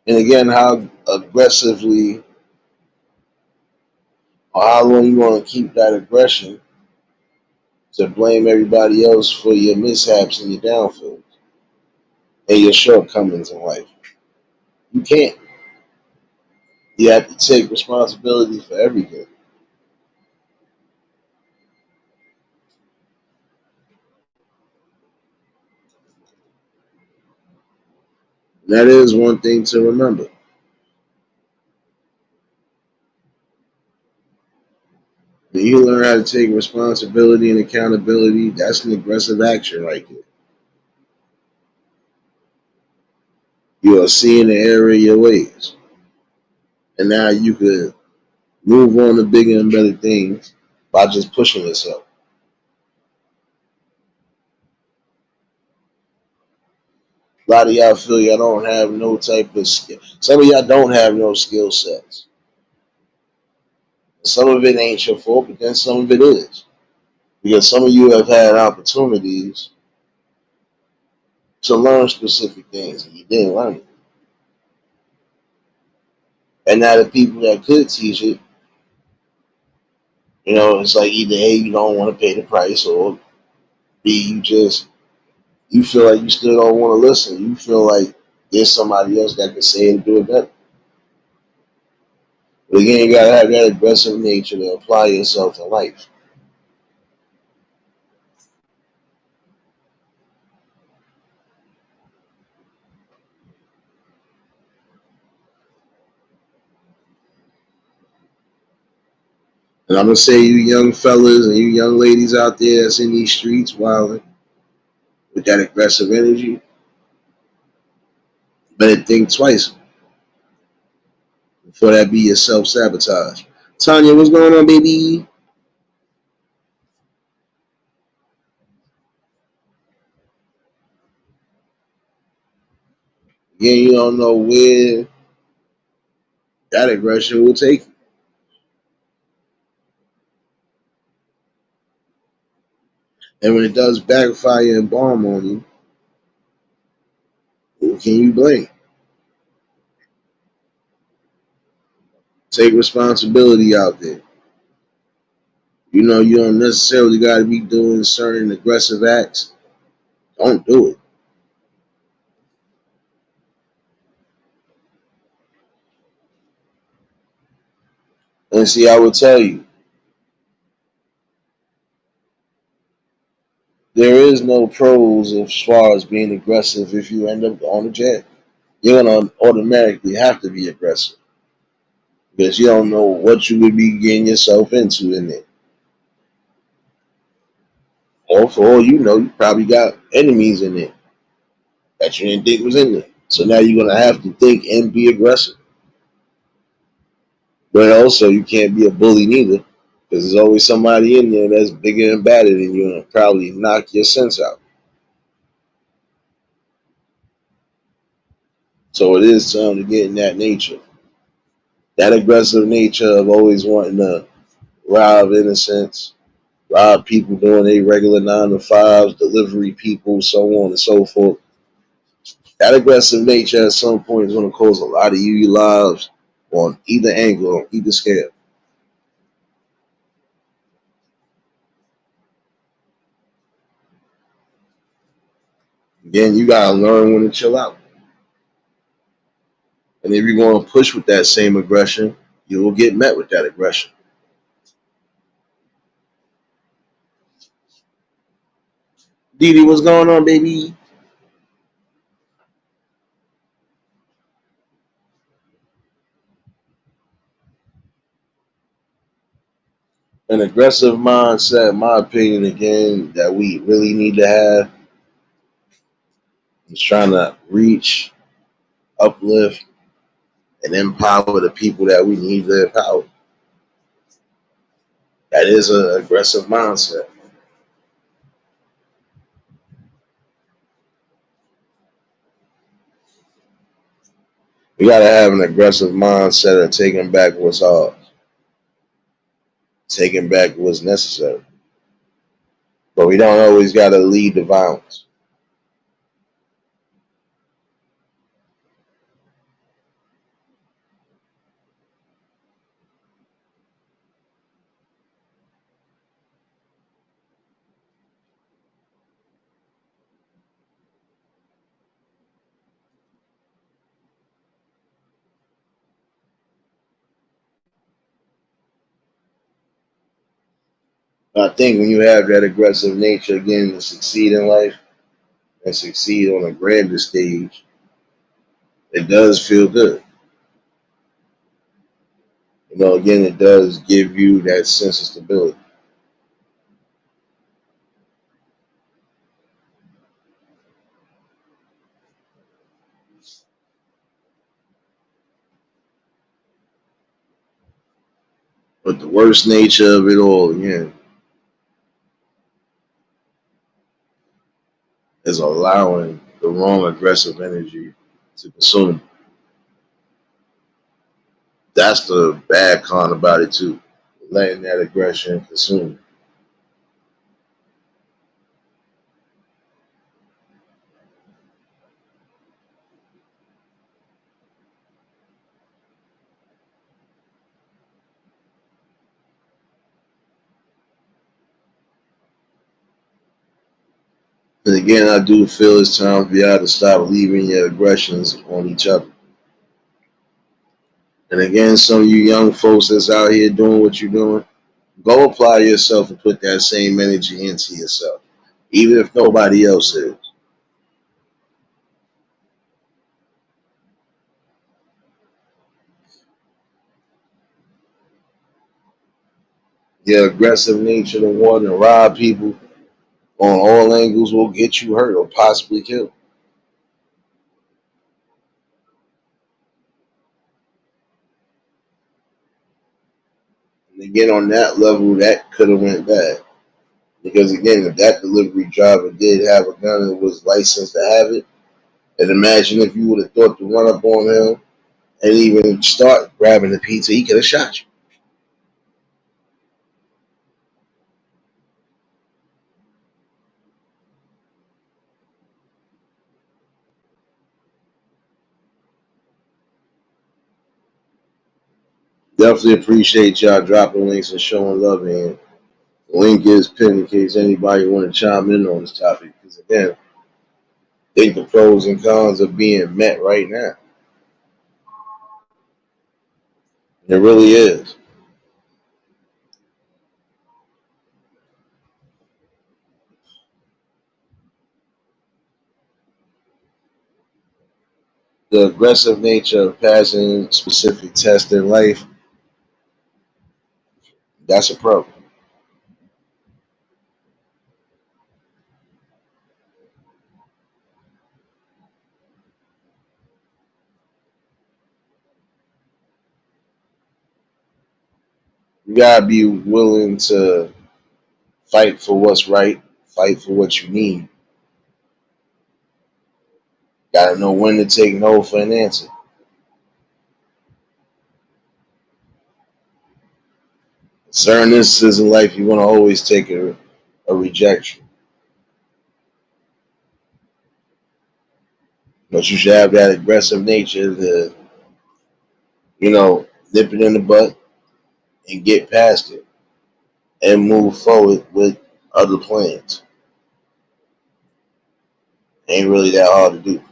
And again, how aggressively or how long you want to keep that aggression to blame everybody else for your mishaps and your downfalls and your shortcomings in life. You can't. You have to take responsibility for everything. And that is one thing to remember. When you learn how to take responsibility and accountability, that's an aggressive action right there. You are seeing the error of your ways. And now you could move on to bigger and better things by just pushing yourself. A lot of y'all feel y'all don't have no type of skill. Some of y'all don't have no skill sets. Some of it ain't your fault, but then some of it is. Because some of you have had opportunities to learn specific things and you didn't learn it. And now the people that could teach it, it's like either A, you don't want to pay the price, or B, you You feel like you still don't want to listen. You feel like there's somebody else that can say and do it better. But again, you gotta have that aggressive nature to apply yourself to life. And I'm gonna say, you young fellas and you young ladies out there that's in these streets wilding with that aggressive energy, better think twice before that be your self sabotage. Tanya, what's going on, baby? Again, you don't know where that aggression will take you. And when it does backfire and bomb on you, who can you blame? Take responsibility out there. You know you don't necessarily got to be doing certain aggressive acts. Don't do it. And see, I would tell you, there is no pros as far as being aggressive if you end up on the jet. You're gonna automatically have to be aggressive because you don't know what you would be getting yourself into in there. Or for all you know, you probably got enemies in there that you didn't think was in there. So now you're gonna have to think and be aggressive. But also, you can't be a bully neither, because there's always somebody in there that's bigger and badder than you and probably knock your sense out. So it is time to get in that nature, that aggressive nature of always wanting to rob innocents, rob people doing their regular 9 to 5s, delivery people, so on and so forth. That aggressive nature at some point is going to cause a lot of you lives on either angle, on either scale. Again, you got to learn when to chill out. And if you're going to push with that same aggression, you will get met with that aggression. Didi, what's going on, baby? An aggressive mindset, in my opinion, again, that we really need to have is trying to reach, uplift, and empower the people that we need to empower. That is an aggressive mindset. We got to have an aggressive mindset of taking back what's ours, taking back what's necessary. But we don't always got to lead the violence. I think when you have that aggressive nature, again, to succeed in life and succeed on a grander stage, it does feel good. You know, again, it does give you that sense of stability. But the worst nature of it all, again, is allowing the wrong aggressive energy to consume. That's the bad con about it too. Letting that aggression consume. And again, I do feel it's time for y'all to stop leaving your aggressions on each other. And again, some of you young folks that's out here doing what you're doing, go apply yourself and put that same energy into yourself, even if nobody else is. Your aggressive nature to want to rob people on all angles will get you hurt or possibly killed. And again, on that level, that could have went bad. Because again, if that delivery driver did have a gun and was licensed to have it, and imagine if you would have thought to run up on him and even start grabbing the pizza, he could have shot you. Definitely appreciate y'all dropping links and showing love. And the link is pinned in case anybody want to chime in on this topic. Because again, I think the pros and cons are being met right now. It really is. The aggressive nature of passing specific tests in life, that's a pro. You gotta be willing to fight for what's right, fight for what you need. Gotta know when to take no for an answer. Certain instances in life, you want to always take a rejection, but you should have that aggressive nature to, nip it in the butt and get past it and move forward with other plans. Ain't really that hard to do.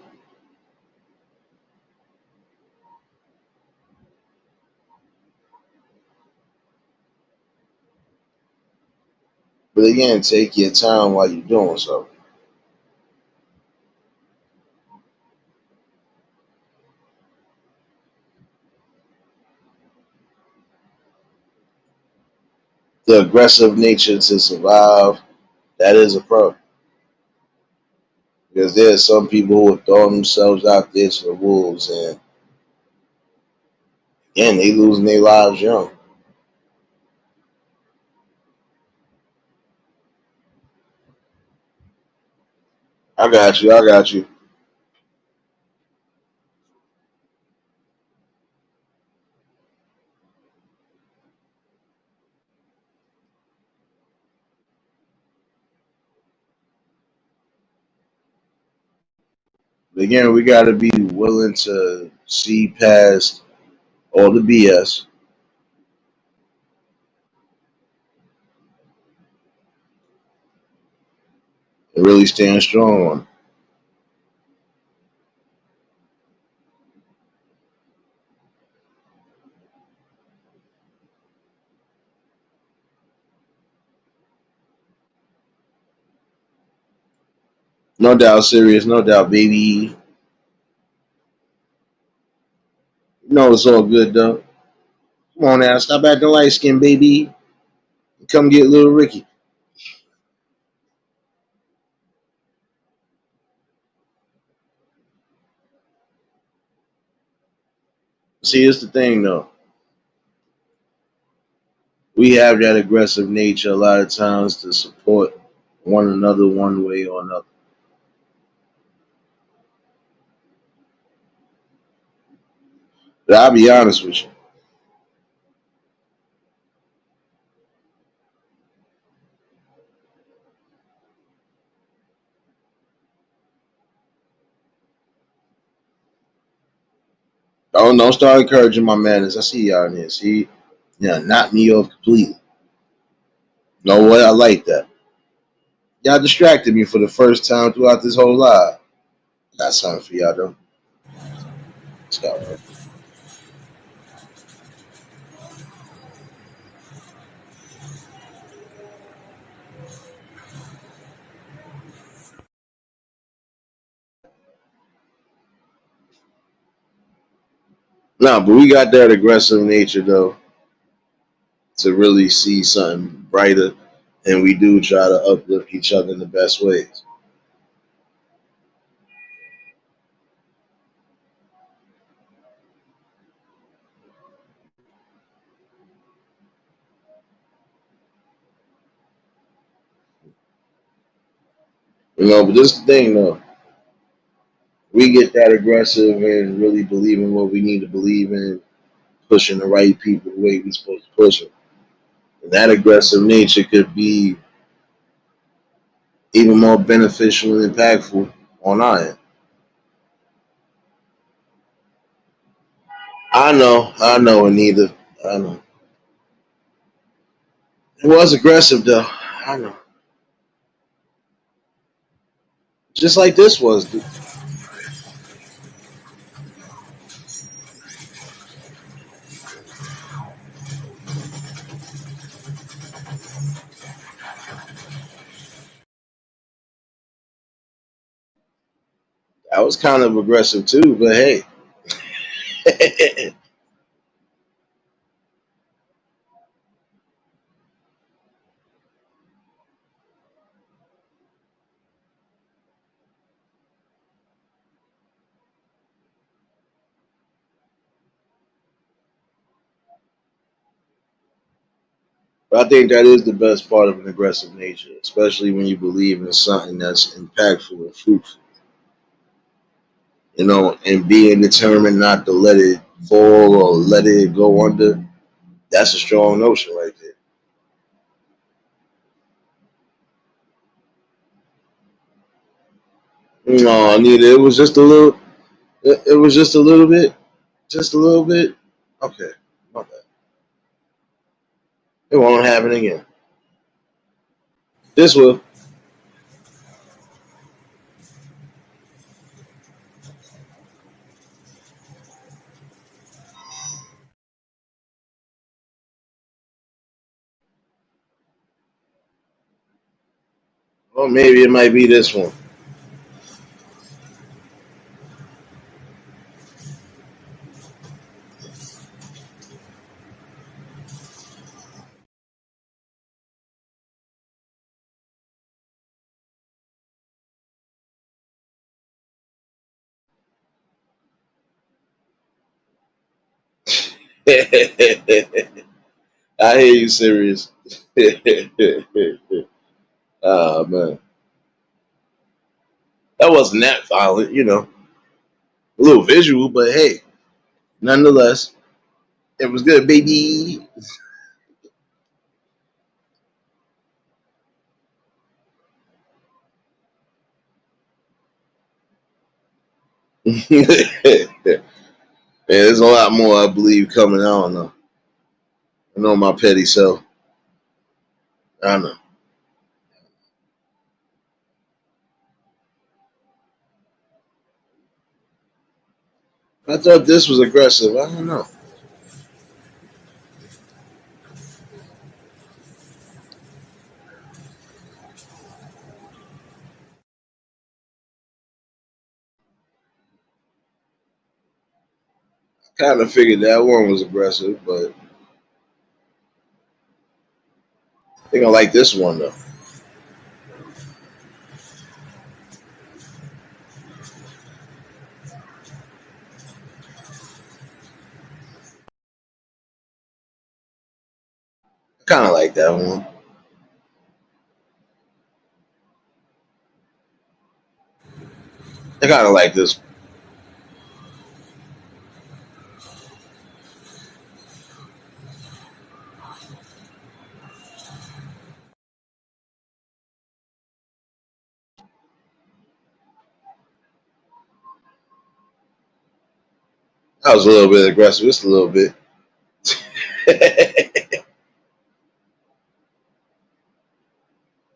But again, take your time while you're doing so. The aggressive nature to survive, that is a pro. Because there are some people who have thrown themselves out there to the wolves, and again, they losing their lives young. I got you. I got you. But again, we got to be willing to see past all the BS and really stand strong on it. No doubt, serious. No doubt, baby. It's all good though. Come on now, stop acting light skin, baby. Come get little Ricky. See, it's the thing though. We have that aggressive nature a lot of times to support one another one way or another. But I'll be honest with you. Don't start encouraging my manners. I see y'all in here. See, knock me off completely. You know what? I like that. Y'all distracted me for the first time throughout this whole live. Got something for y'all though. Let's go. Nah, but we got that aggressive nature though to really see something brighter, and we do try to uplift each other in the best ways. But this is the thing though. We get that aggressive and really believe in what we need to believe in, pushing the right people the way we're supposed to push them. And that aggressive nature could be even more beneficial and impactful on our end. I know, Anita. I know. It was aggressive though. I know. Just like this was. Dude. That was kind of aggressive too, but hey. But I think that is the best part of an aggressive nature, especially when you believe in something that's impactful and fruitful. And being determined not to let it fall or let it go under. That's a strong notion right there. No, Anita, it was just a little. It was just a little bit. Just a little bit. Okay, my bad. It won't happen again. This will. Or maybe it might be this one. I hear you, serious. Oh man, that wasn't that violent. A little visual, but hey, nonetheless, it was good, baby. Yeah, there's a lot more I believe coming. I don't know. I know my petty self. I know. I thought this was aggressive. I don't know. Kind of figured that one was aggressive, but I think I like this one though. I kind of like that one. I kind of like this. That was a little bit aggressive, just a little bit.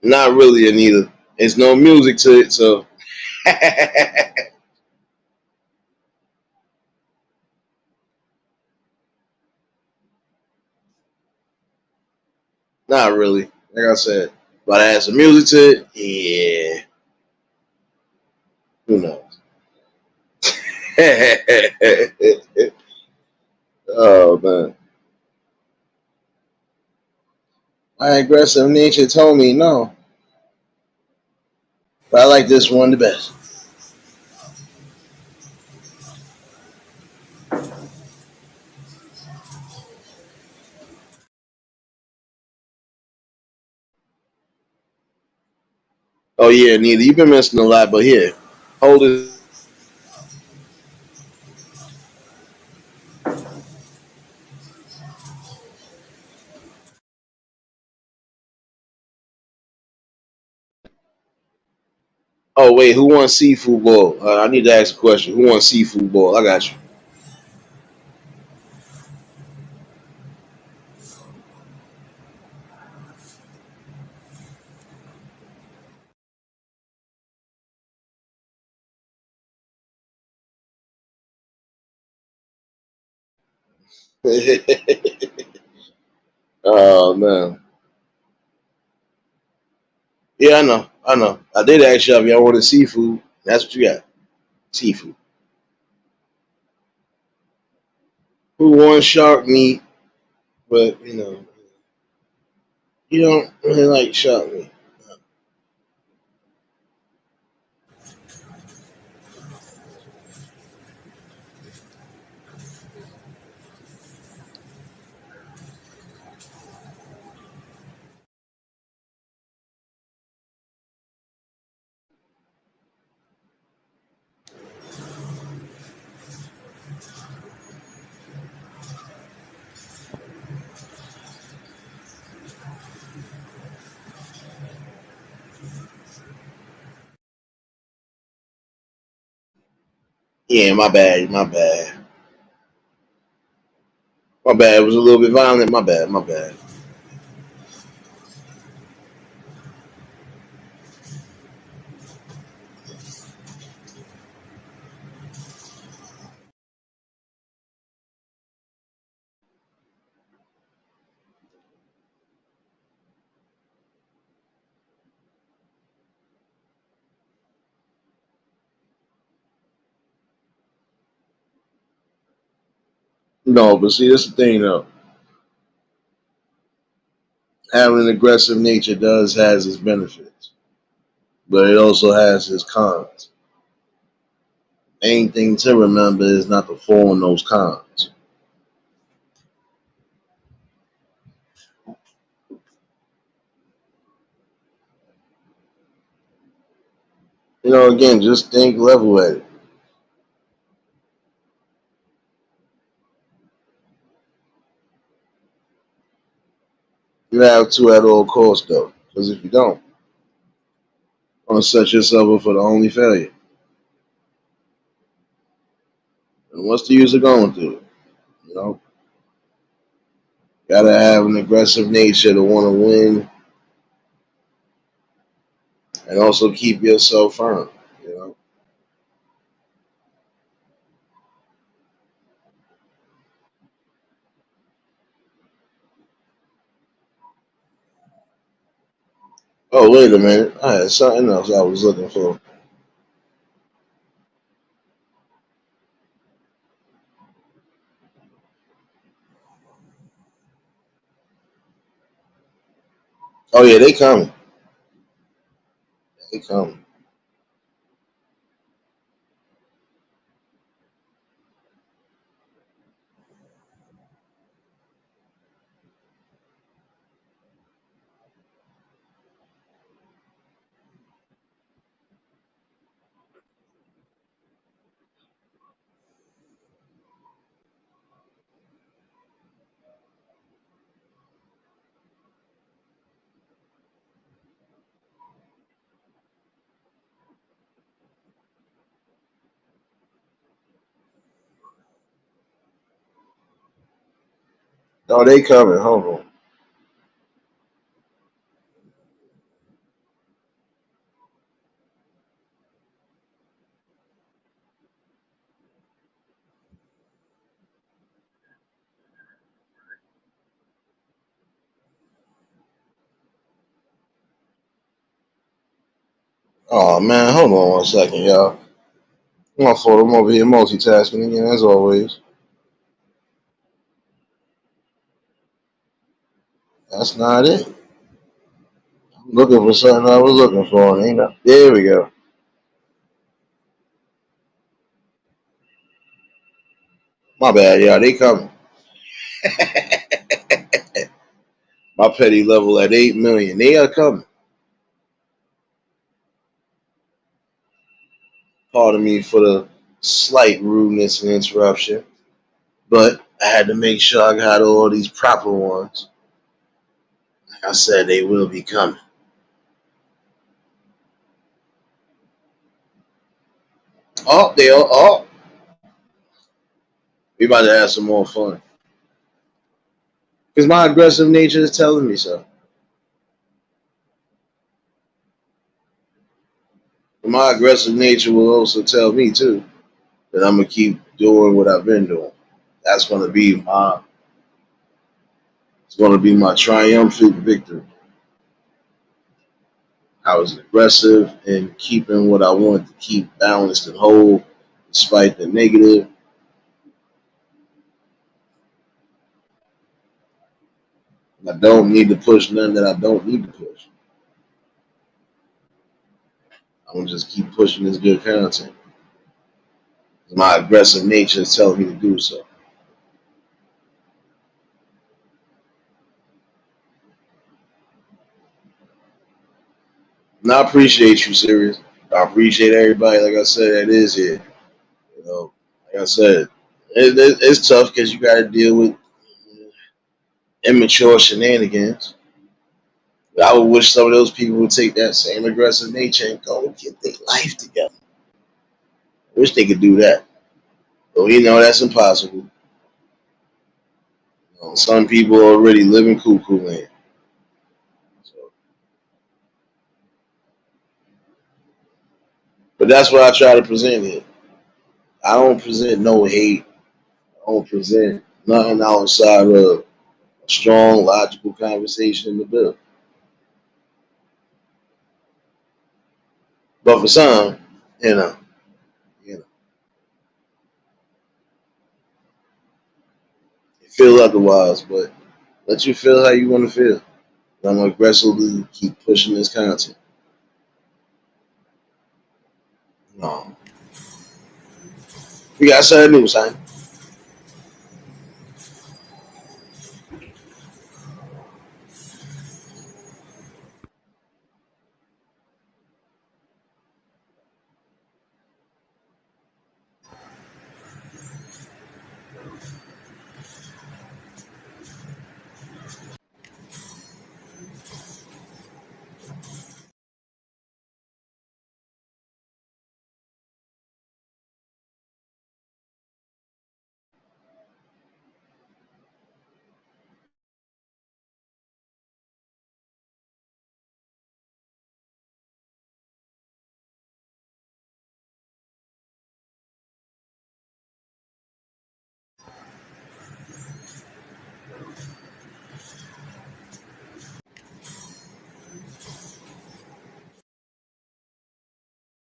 Not really, Anita. It's no music to it, so not really. Like I said, but I add some music to it. Yeah, who knows? Oh man, my aggressive nature told me no, but I like this one the best. Oh yeah, neither. You've been missing a lot, but here, hold it. Oh wait, who won seafood bowl? I need to ask a question. Who won seafood bowl? I got you. Oh man, yeah, I know, I know. I did ask you if y'all wanted seafood. That's what you got, seafood. Who won shark meat? But you don't really like shark meat. Yeah, my bad, my bad, my bad. It was a little bit violent. My bad, my bad. No, but see, that's the thing though. Having an aggressive nature does has its benefits, but it also has its cons. Main thing to remember is not to fall in those cons. Again, just think level headed. You have to at all costs though, because if you don't, you're gonna set yourself up for the only failure. And what's the use of going through it? You know, gotta have an aggressive nature to want to win, and also keep yourself firm. You know. Oh wait a minute, I had something else I was looking for. Oh yeah, they coming. They coming. Oh, they coming. Hold on. Oh man, hold on 1 second, y'all. My fault. I'm over here multitasking again, as always. That's not it. I'm looking for something I was looking for, and ain't I? There we go. My bad, y'all. They coming. My petty level at 8 million. They are coming. Pardon me for the slight rudeness and interruption, but I had to make sure I got all these proper ones. Like I said, they will be coming. Oh, they are. Oh, we about to have some more fun. Because my aggressive nature is telling me so. But my aggressive nature will also tell me too that I'm gonna keep doing what I've been doing. That's gonna be my. It's gonna be my triumphant victory. I was aggressive in keeping what I wanted to keep balanced and whole, despite the negative. I don't need to push none that I don't need to push. I'm gonna just keep pushing this good content. My aggressive nature is telling me to do so. And I appreciate you, serious. I appreciate everybody. Like I said, that is here. You know, like I said, it's tough because you got to deal with immature shenanigans. But I would wish some of those people would take that same aggressive nature and go get their life together. I wish they could do that. But we know that's impossible. You know, some people are already living cuckoo land. So, but that's what I try to present here. I don't present no hate. I don't present nothing outside of a strong, logical conversation in the bill. But for some, you know, you know, you feel otherwise. But let you feel how you want to feel. I'm gonna aggressively keep pushing this content. No, we got something new, son.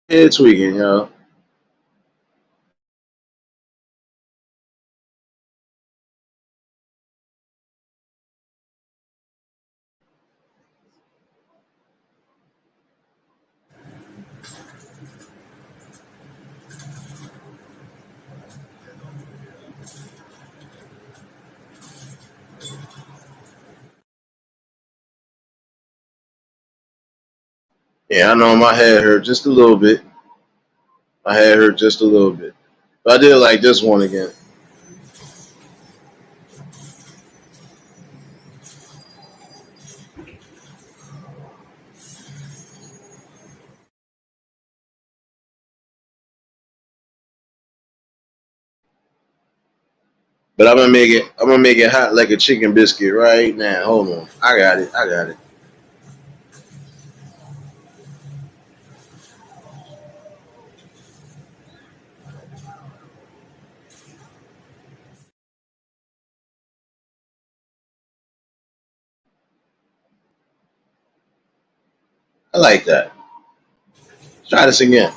Head tweaking, y'all. Yeah, I know my head hurt just a little bit. My head hurt just a little bit. But I did like this one again. But I'm gonna make it hot like a chicken biscuit right now. Hold on. I got it. I got it. I like that. Try this again.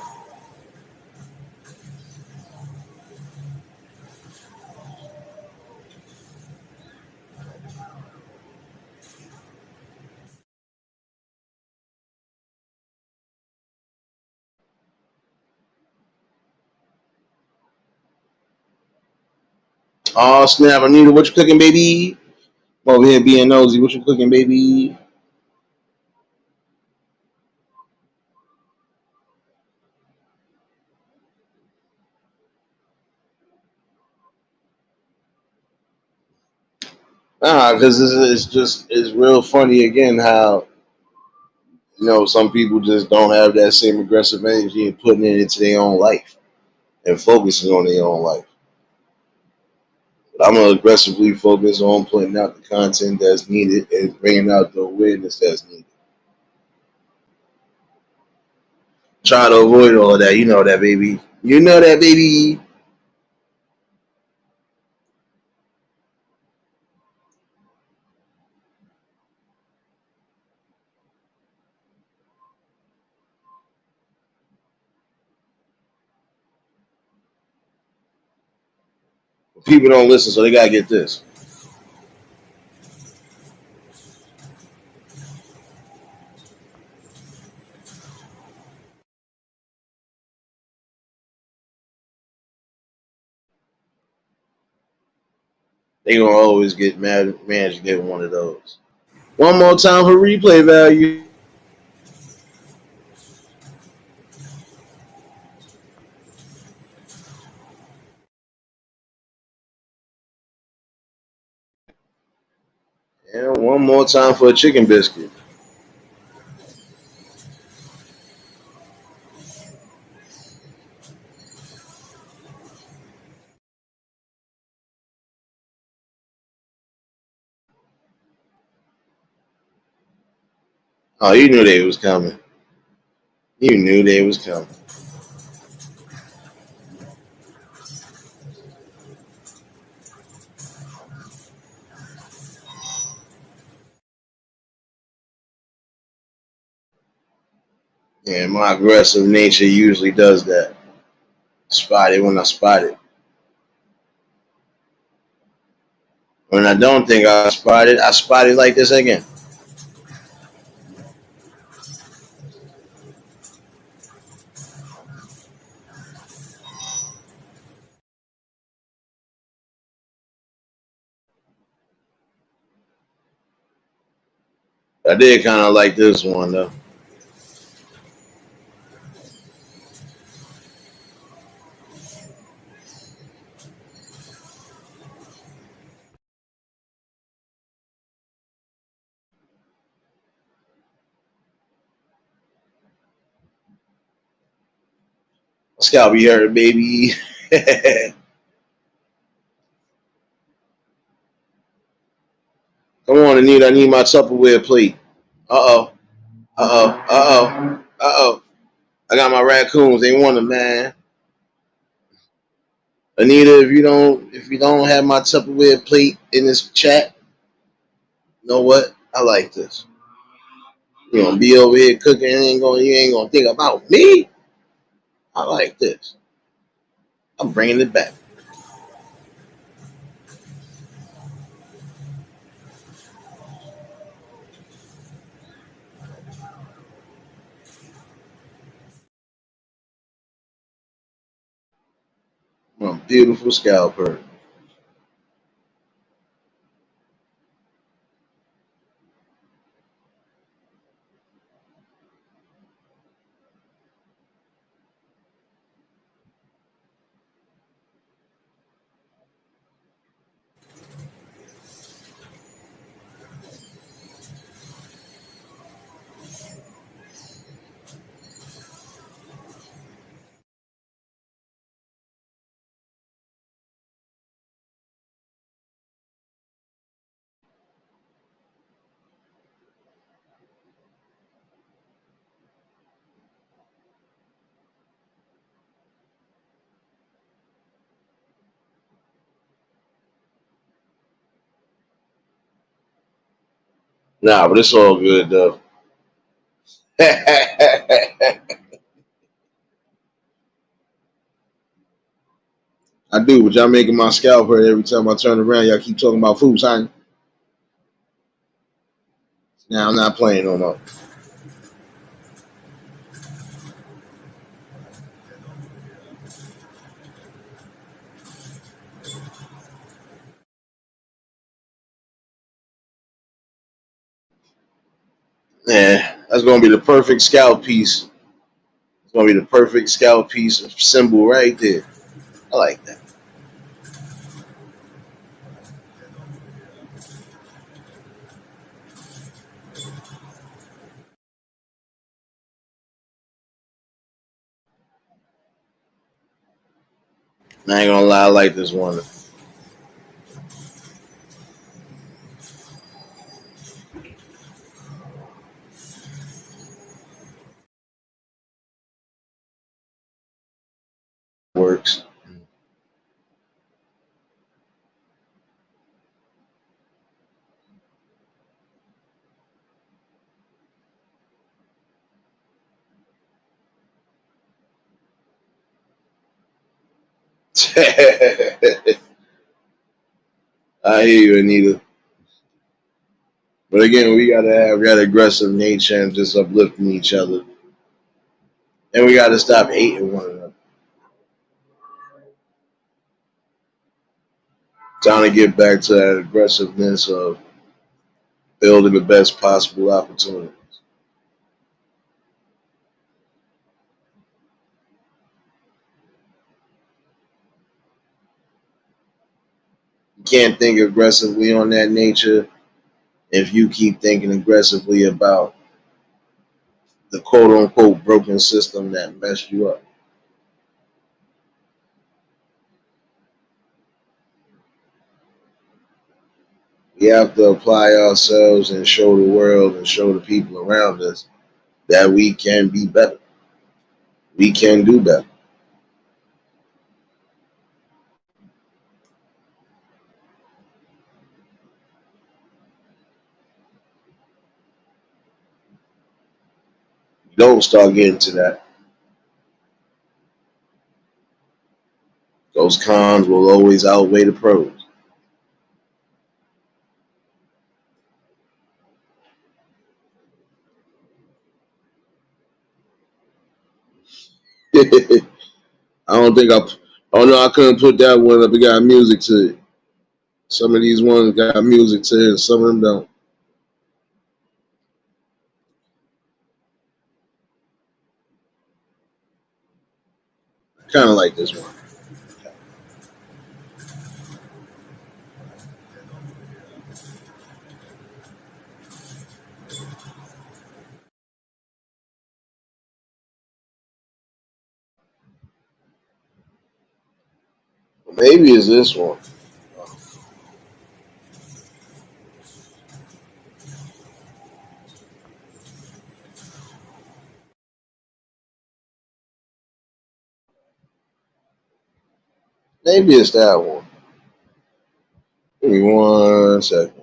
Oh snap, Anita, what you cooking, baby? I'm over here being nosy. What you cooking, baby? Because it's real funny again how some people just don't have that same aggressive energy and putting it into their own life and focusing on their own life. But I'm gonna aggressively focus on putting out the content that's needed and bringing out the awareness that's needed. Try to avoid all of that. You know that, baby. You know that, baby. People don't listen, so they gotta get this. They gonna always get mad. Managed to get one of those. One more time for replay value. And one more time for a chicken biscuit. Oh, you knew they was coming. You knew they was coming. Yeah, my aggressive nature usually does that. Spot it when I spot it. When I don't think I spot it like this again. I did kind of like this one though. Scalp be hurt, baby. Come on, Anita. I need my Tupperware plate. Uh oh. Uh oh. Uh oh. Uh oh. I got my raccoons. They want them, man. Anita, if you don't have my Tupperware plate in this chat, you know what? I like this. You gonna be over here cooking and you ain't gonna think about me. I like this. I'm bringing it back. My beautiful scalper. Nah, but it's all good though. I do, but y'all making my scalp hurt every time I turn around. Y'all keep talking about food, son. Now I'm not playing no more. Yeah, that's gonna be the perfect scalp piece. It's gonna be the perfect scalp piece symbol right there. I like that. I ain't gonna lie, I like this one. Works. I hear you, Anita. But again, we gotta have that aggressive nature and just uplifting each other. And we gotta stop hating one another. Trying to get back to that aggressiveness of building the best possible opportunity. You can't think aggressively on that nature if you keep thinking aggressively about the quote unquote broken system that messed you up. We have to apply ourselves and show the world and show the people around us that we can be better. We can do better. Don't start getting to that. Those cons will always outweigh the pros. I don't think I. Oh no, I couldn't put that one up. It got music to it. Some of these ones got music to it, and some of them don't. Kind of like this one. Maybe it's this one. Maybe it's that one. Give me 1 second.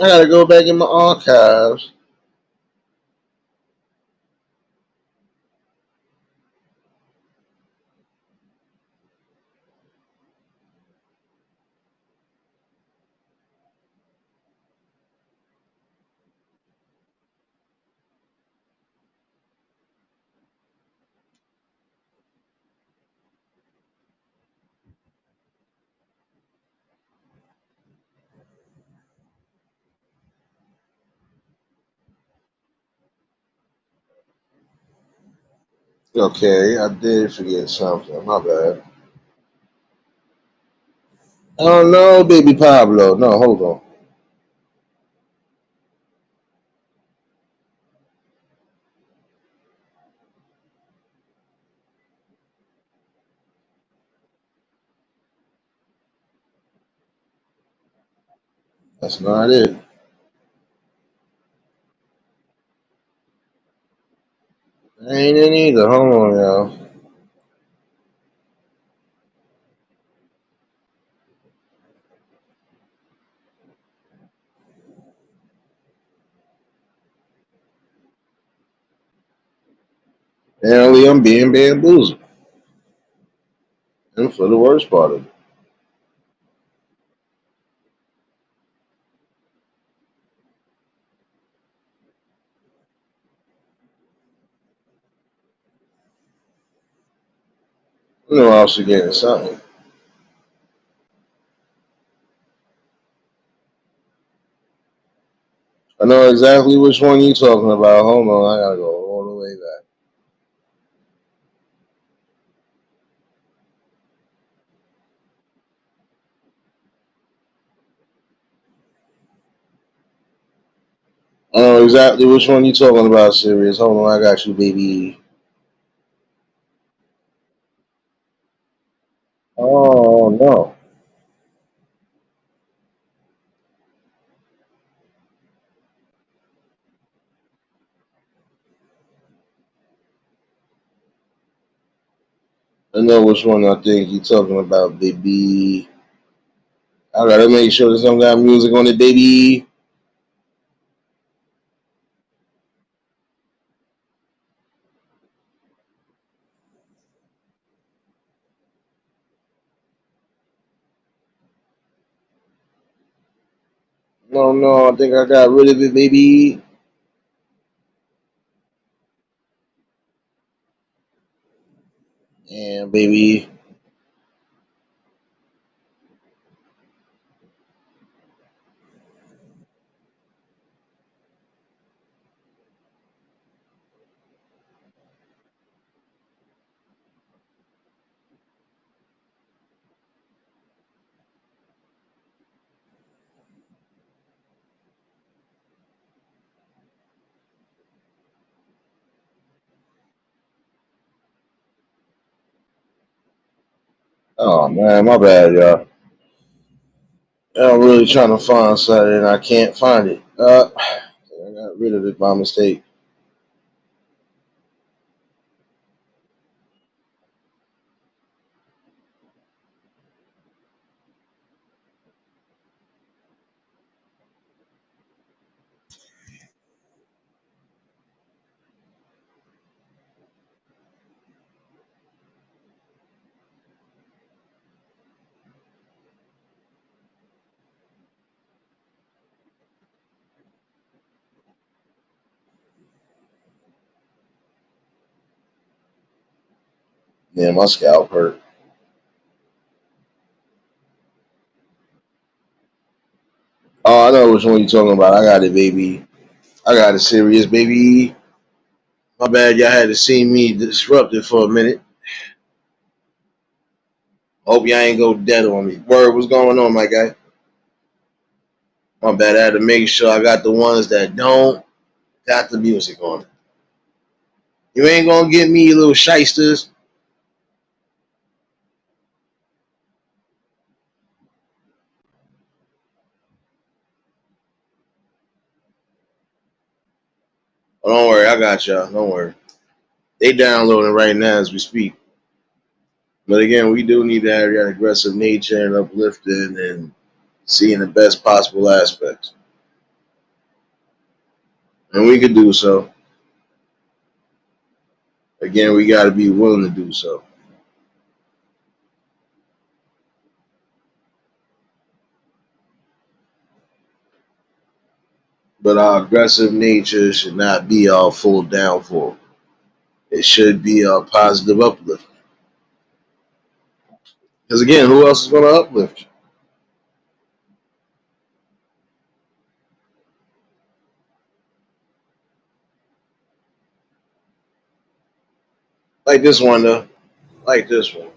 I gotta go back in my archives. Okay, I did forget something. My bad. Oh no, baby Pablo. No, hold on. That's not it. Ain't it either. Hold on, y'all. Apparently, I'm being bamboozled, and for the worst part of it. I know I was forgetting something. I know exactly which one you talking about. Hold on, I gotta go all the way back. I know exactly which one you talking about, serious. Hold on, I got you, baby. Oh no. I know which one I think you talking about, baby. I gotta make sure there's some kind of music on it, baby. No, no, I think I got rid of it, baby. And baby. Oh man, my bad, y'all. I'm really trying to find something and I can't find it. I got rid of it by mistake. Yeah, my scalp hurt. Oh, I know which one you talking about. I got it, baby. I got it, serious, baby. My bad, y'all had to see me disrupted for a minute. Hope y'all ain't go dead on me. Word, what's going on, my guy? My bad, I had to make sure I got the ones that don't got the music on it. You ain't gonna get me, you little shysters. Oh, don't worry, I got y'all. Don't worry. They downloading right now as we speak. But again, we do need to have that aggressive nature and uplifting and seeing the best possible aspects. And we could do so. Again, we got to be willing to do so. But our aggressive nature should not be our full downfall. It should be our positive uplift. Because again, who else is going to uplift you? Like this one, though. Like this one.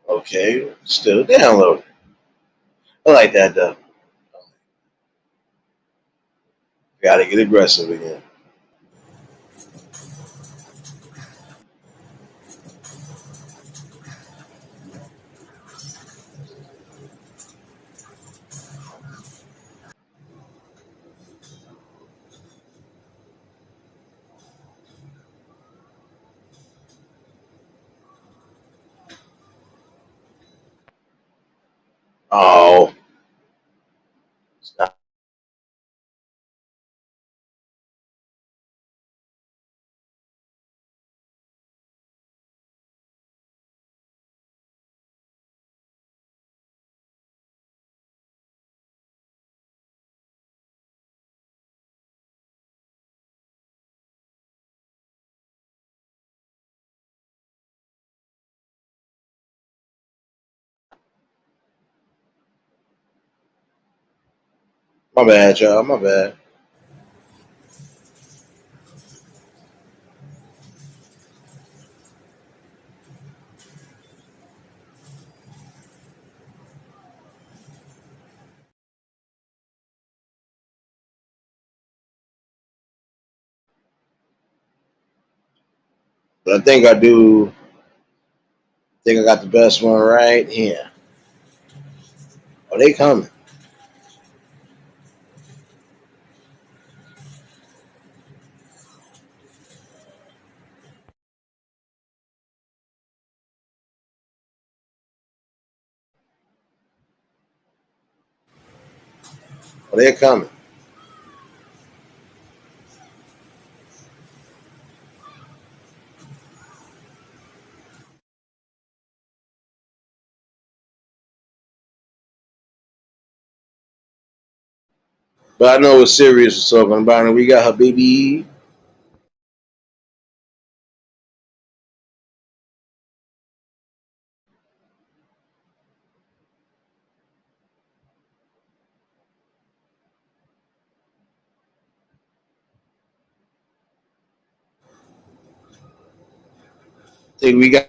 Okay, still downloading. I like that, though. Got to get aggressive again. My bad, y'all. My bad. But I think I do. I think I got the best one right here. Oh, they coming. Oh, they're coming. But I know what Sirius is talking about, and we got her baby. I think we got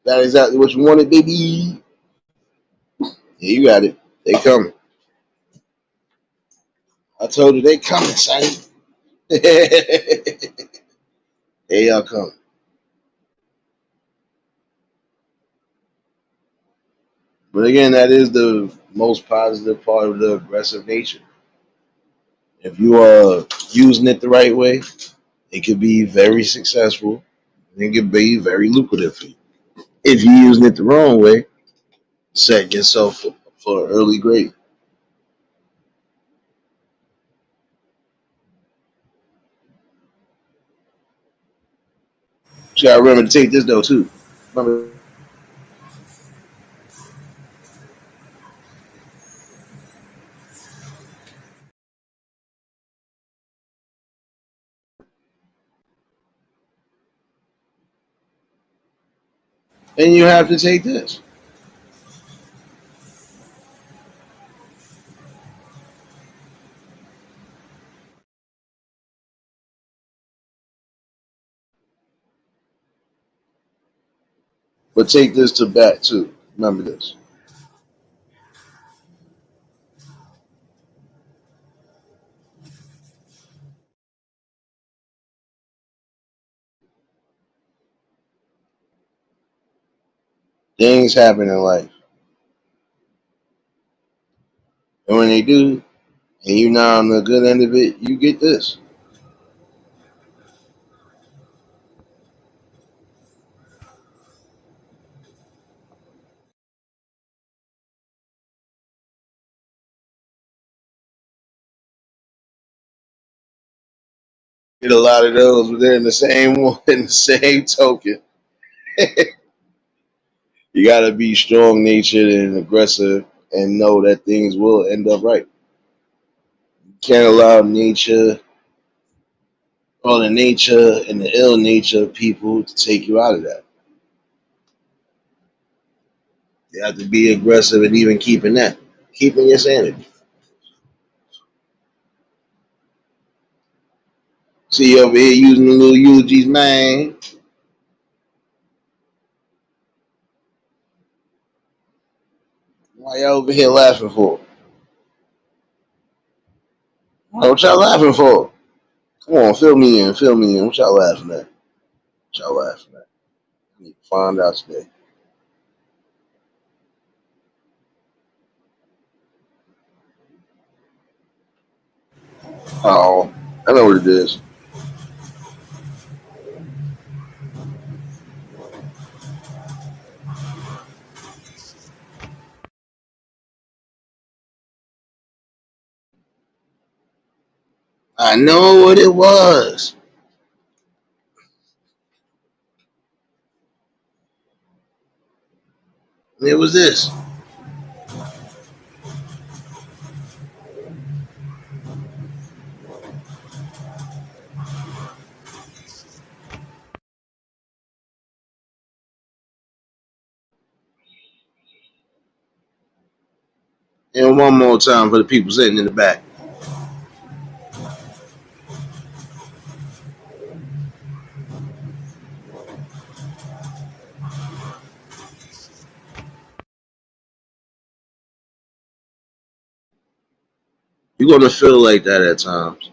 that exactly what you wanted, baby. Yeah, you got it. They coming. I told you they coming, son. They are coming. But again, that is the most positive part of the aggressive nature. If you are using it the right way, it could be very successful. It could be very lucrative for you. If you're using it the wrong way, set yourself up for an early grade. You gotta remember to take this though too. Remember, and you have to take this. But take this to bat too. Remember this. Things happen in life. And when they do, and you're not on the good end of it, you get this. Get a lot of those, but they're in the same one, in the same token. You gotta be strong natured and aggressive and know that things will end up right. You can't allow nature or the nature and the ill nature of people to take you out of that. You have to be aggressive and even keeping that. Keeping your sanity. See you over here using the little eulogies, man. Why y'all over here laughing for? What y'all laughing for? Come on, fill me in, fill me in. What y'all laughing at? What y'all laughing at? I need to find out today. Oh, I know what it is. I know what it was. It was this. And one more time for the people sitting in the back. You're gonna feel like that at times.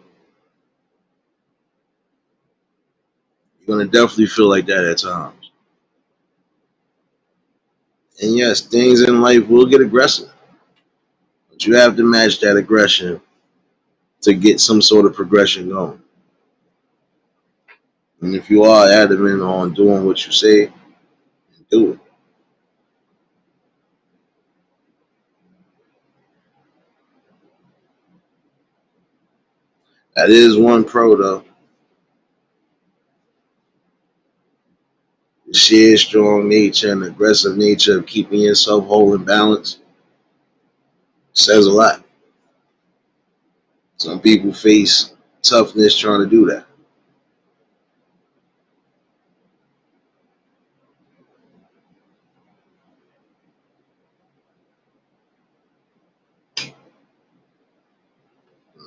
You're gonna definitely feel like that at times. And yes, things in life will get aggressive, but you have to match that aggression to get some sort of progression going. And if you are adamant on doing what you say, do it. That is one pro though. The sheer strong nature and aggressive nature of keeping yourself whole and balanced says a lot. Some people face toughness trying to do that.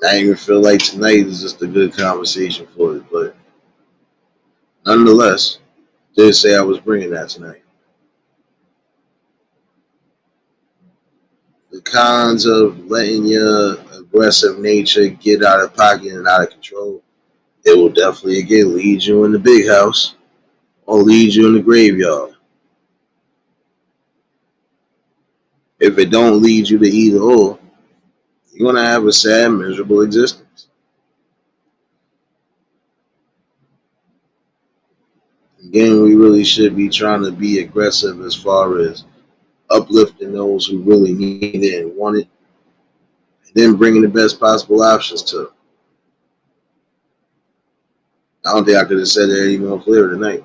I even feel like tonight is just a good conversation for it, but nonetheless, did say I was bringing that tonight. The cons of letting your aggressive nature get out of pocket and out of control, it will definitely again lead you in the big house or lead you in the graveyard. If it don't lead you to either or, you're gonna have a sad, miserable existence. Again, we really should be trying to be aggressive as far as uplifting those who really need it and want it, and then bringing the best possible options to them. I don't think I could have said it any more clearer tonight.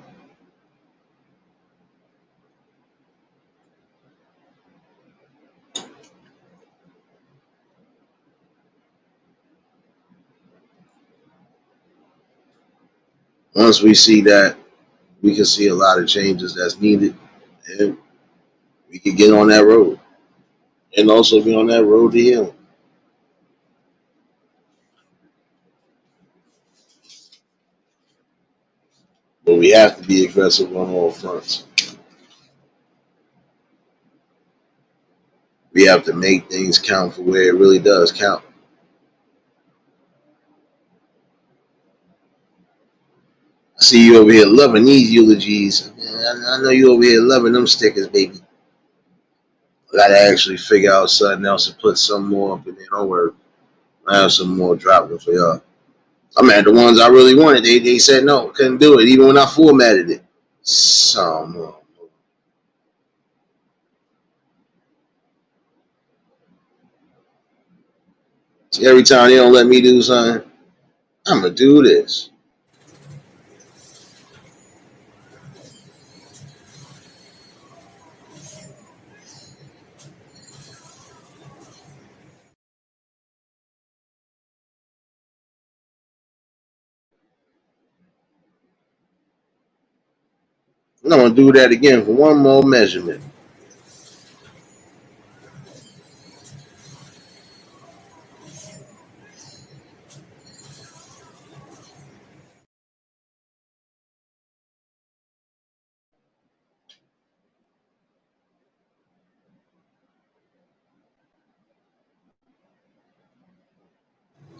Once we see that, we can see a lot of changes that's needed, and we can get on that road, and also be on that road to healing. But we have to be aggressive on all fronts. We have to make things count for where it really does count. I see you over here loving these eulogies. I know you over here loving them stickers, baby. I gotta actually figure out something else and put some more up in there. Don't worry. I have some more dropping for y'all. I mean, the ones I really wanted, they said no, couldn't do it, even when I formatted it. Some. See, every time they don't let me do something, I'm gonna do this. And I'm gonna do that again for one more measurement.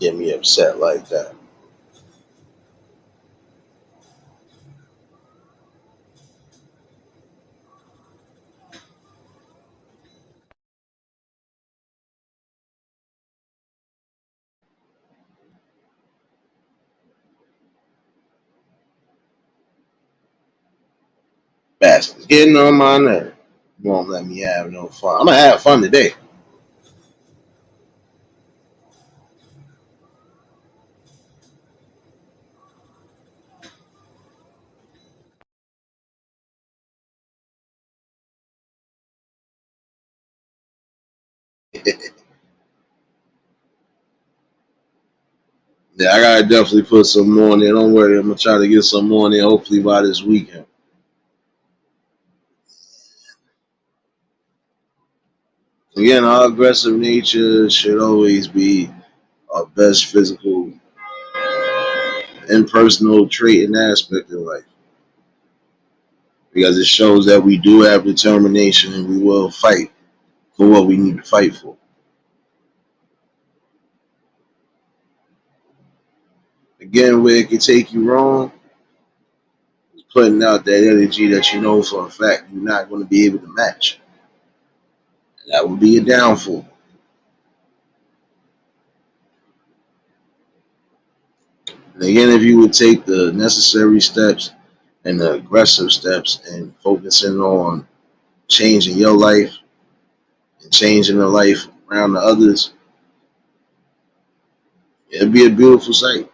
Get me upset like that. Bastards getting on my nerve. Won't let me have no fun. I'm gonna have fun today. Yeah, I gotta definitely put some more in there. Don't worry, I'm gonna try to get some more in there. Hopefully by this weekend. Again, our aggressive nature should always be our best physical and personal trait and aspect in life because it shows that we do have determination and we will fight for what we need to fight for. Again, where it can take you wrong is putting out that energy that you know for a fact you're not going to be able to match. That would be a downfall. And again, if you would take the necessary steps and the aggressive steps and focusing on changing your life and changing the life around the others, it'd be a beautiful sight.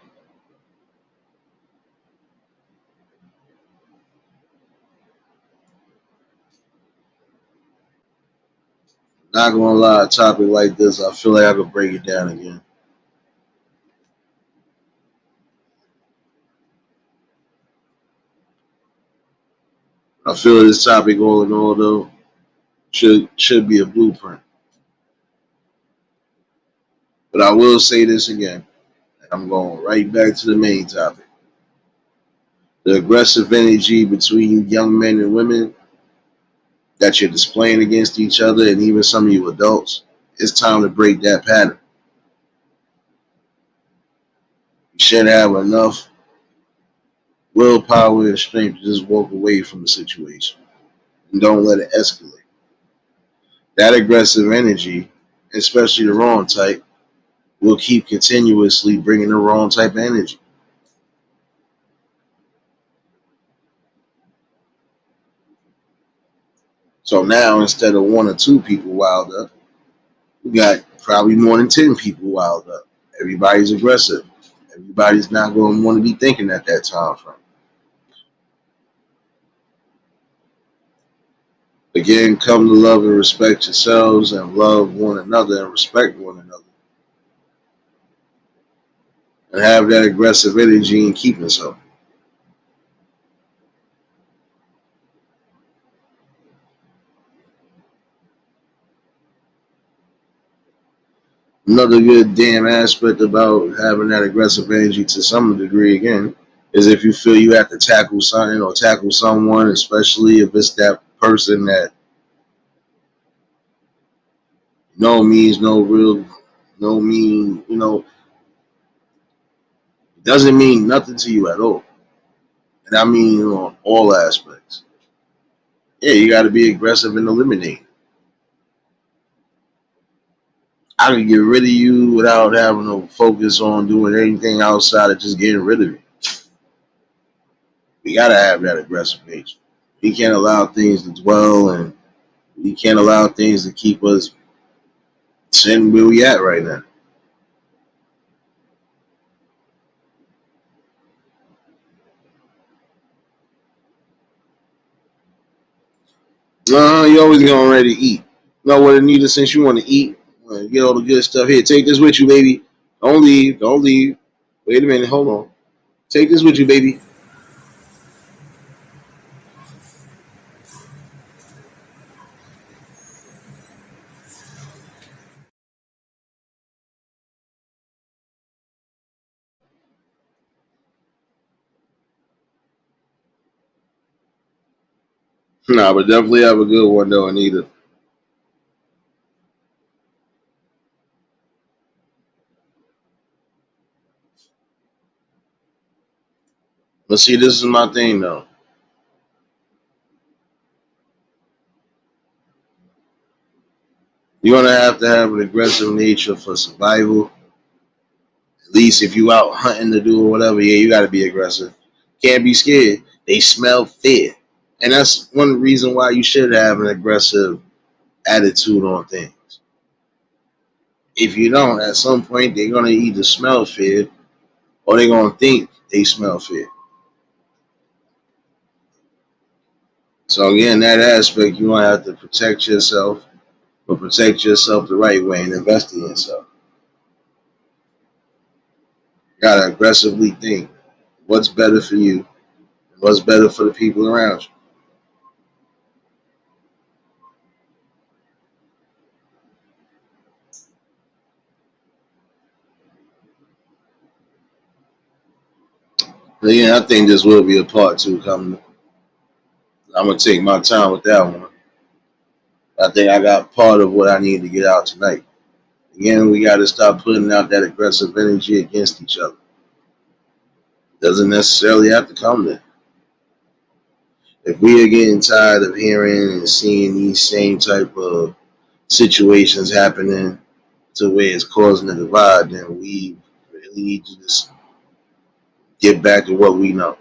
Not gonna lie, a topic like this, I feel like I could break it down again. I feel this topic, all in all, though, should be a blueprint. But I will say this again, and I'm going right back to the main topic. The aggressive energy between you young men and women that you're displaying against each other, and even some of you adults, it's time to break that pattern. You should have enough willpower and strength to just walk away from the situation and don't let it escalate. That aggressive energy, especially the wrong type, will keep continuously bringing the wrong type of energy. So now instead of one or two people wild up, we got probably more than 10 people wild up. Everybody's aggressive. Everybody's not going to want to be thinking at that time frame. Again, come to love and respect yourselves and love one another and respect one another. And have that aggressive energy and keep it so. Another good damn aspect about having that aggressive energy to some degree, again, is if you feel you have to tackle something or tackle someone, especially if it's that person that no means no real, no mean, it doesn't mean nothing to you at all. And I mean on all aspects. Yeah, you got to be aggressive and eliminate. I can get rid of you without having to focus on doing anything outside of just getting rid of you. We got to have that aggressive nature. We can't allow things to dwell, and we can't allow things to keep us sitting where we at right now. You always going ready to eat. You know what, Anita? Since you want to eat, get all the good stuff here. Take this with you, baby. Don't leave. Don't leave. Wait a minute. Hold on. Take this with you, baby. Nah, but definitely have a good one, though, Anita. But see, this is my thing, though. You're gonna have to have an aggressive nature for survival. At least if you out hunting to do or whatever, yeah, you gotta be aggressive. Can't be scared. They smell fear. And that's one reason why you should have an aggressive attitude on things. If you don't, at some point they're gonna either smell fear or they're gonna think they smell fear. So again, that aspect you're gonna have to protect yourself, but protect yourself the right way and invest in yourself. You gotta aggressively think what's better for you and what's better for the people around you. But yeah, I think this will be a part two coming. I'm gonna take my time with that one. I think I got part of what I need to get out tonight. Again, we got to stop putting out that aggressive energy against each other. Doesn't necessarily have to come there. If we are getting tired of hearing and seeing these same type of situations happening to where it's causing a divide, then we really need to just get back to what we know.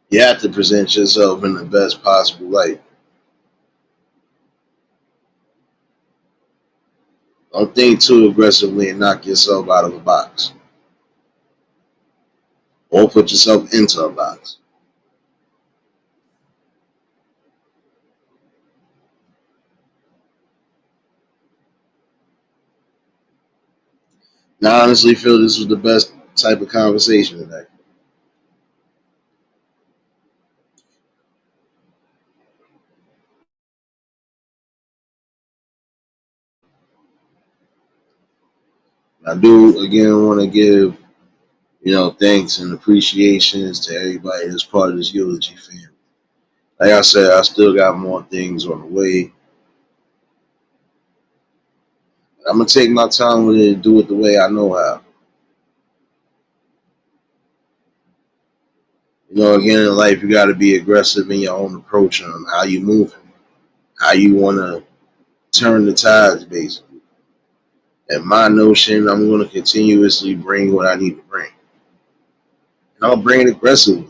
You have to present yourself in the best possible light. Don't think too aggressively and knock yourself out of a box, or put yourself into a box. And I honestly feel this was the best type of conversation today. I do again want to give thanks and appreciations to everybody that's part of this eulogy family. Like I said, I still got more things on the way. I'm gonna take my time with it and do it the way I know how. Again in life, you got to be aggressive in your own approach on how you moving, how you want to turn the tides, basically. And my notion, I'm going to continuously bring what I need to bring, and I'll bring it aggressively.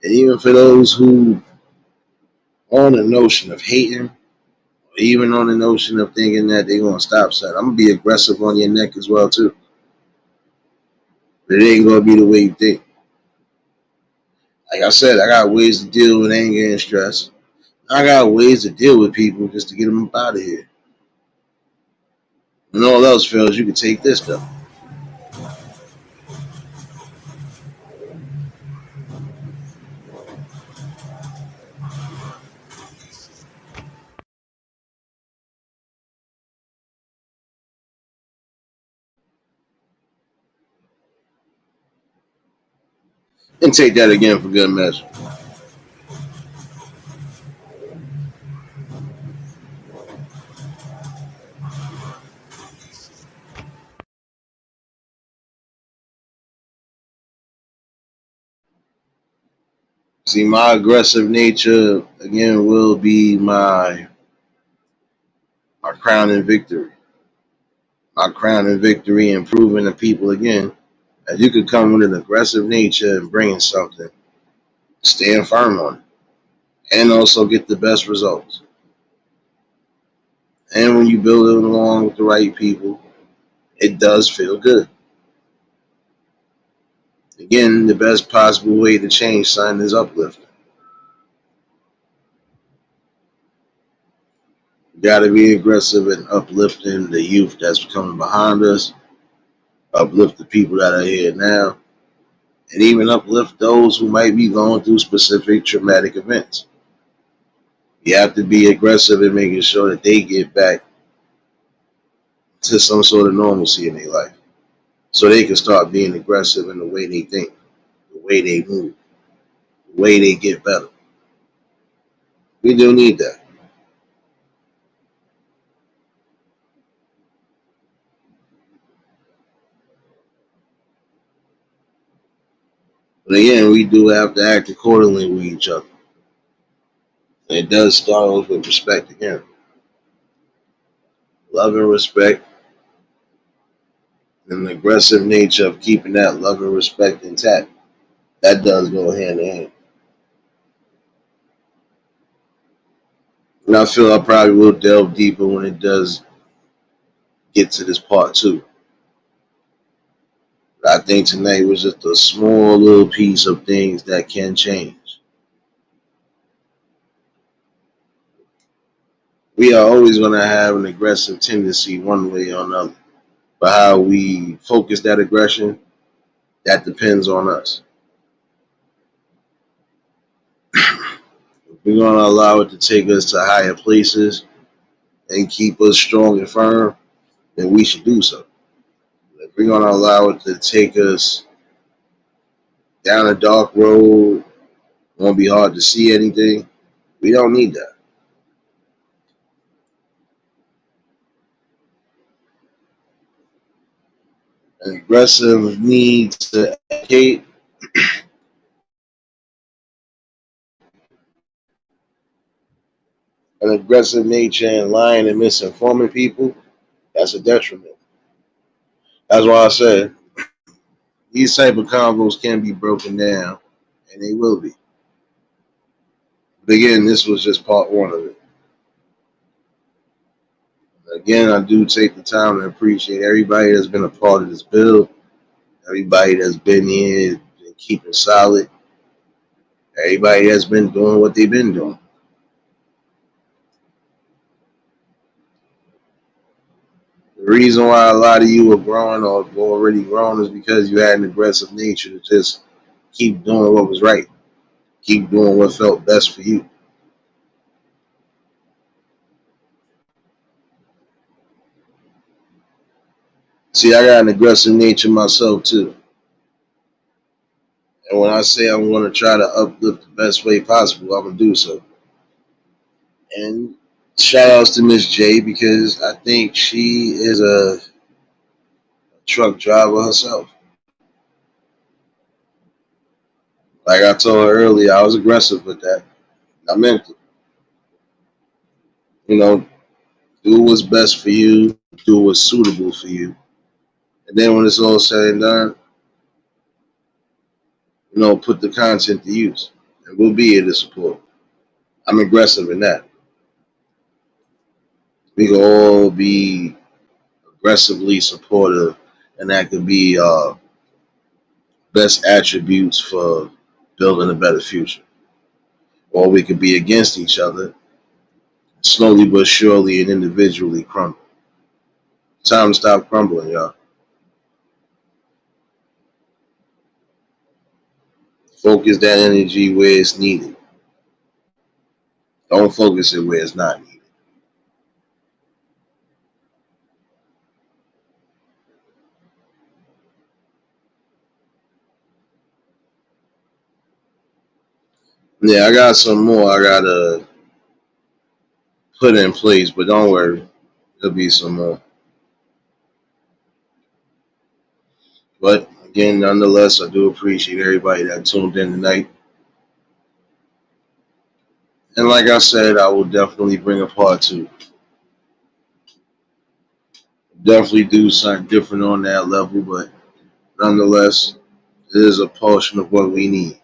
And even for those who on the notion of hating, or even on the notion of thinking that they're going to stop something, I'm gonna be aggressive on your neck as well too. But it ain't going to be the way you think. Like I said, I got ways to deal with anger and stress. I got ways to deal with people just to get them up out of here. When all else fails, you can take this stuff and take that again for good measure. See, my aggressive nature again will be my crown and victory. My crown and victory and proving to people again that you could come with an aggressive nature and bringing something, stand firm on it, and also get the best results. And when you build it along with the right people, it does feel good. Again, the best possible way to change something is uplifting. You got to be aggressive in uplifting the youth that's coming behind us, uplift the people that are here now, and even uplift those who might be going through specific traumatic events. You have to be aggressive in making sure that they get back to some sort of normalcy in their life so they can start being aggressive in the way they think, the way they move, the way they get better. We do need that. But again, we do have to act accordingly with each other. And it does start off with respect again. Love and respect, and the aggressive nature of keeping that love and respect intact. That does go hand in hand. And I feel I probably will delve deeper when it does get to this part two. But I think tonight was just a small little piece of things that can change. We are always going to have an aggressive tendency one way or another. But how we focus that aggression, that depends on us. If we're going to allow it to take us to higher places and keep us strong and firm, then we should do so. If we're going to allow it to take us down a dark road, it's going to be hard to see anything, we don't need that. An aggressive need to educate, an aggressive nature in lying and misinforming people, that's a detriment. That's why I said these type of combos can be broken down, and they will be. But again, this was just part one of it. Again, I do take the time to appreciate everybody that's been a part of this build, everybody that's been here and keeping solid, everybody that's been doing what they've been doing. The reason why a lot of you are growing or have already grown is because you had an aggressive nature to just keep doing what was right, keep doing what felt best for you. See, I got an aggressive nature myself too. And when I say I'm going to try to uplift the best way possible, I'm going to do so. And shout outs to Miss J because I think she is a truck driver herself. Like I told her earlier, I was aggressive with that. I meant it. You know, do what's best for you, do what's suitable for you. And then when it's all said and done, put the content to use. And we'll be here to support. I'm aggressive in that. We can all be aggressively supportive, and that could be best attributes for building a better future. Or we could be against each other, slowly but surely and individually crumble. Time to stop crumbling, y'all. Focus that energy where it's needed. Don't focus it where it's not needed. Yeah, I got some more I gotta put in place, but don't worry, there'll be some more. But again, nonetheless, I do appreciate everybody that tuned in tonight. And like I said, I will definitely bring a part two. Definitely do something different on that level, but nonetheless, it is a portion of what we need.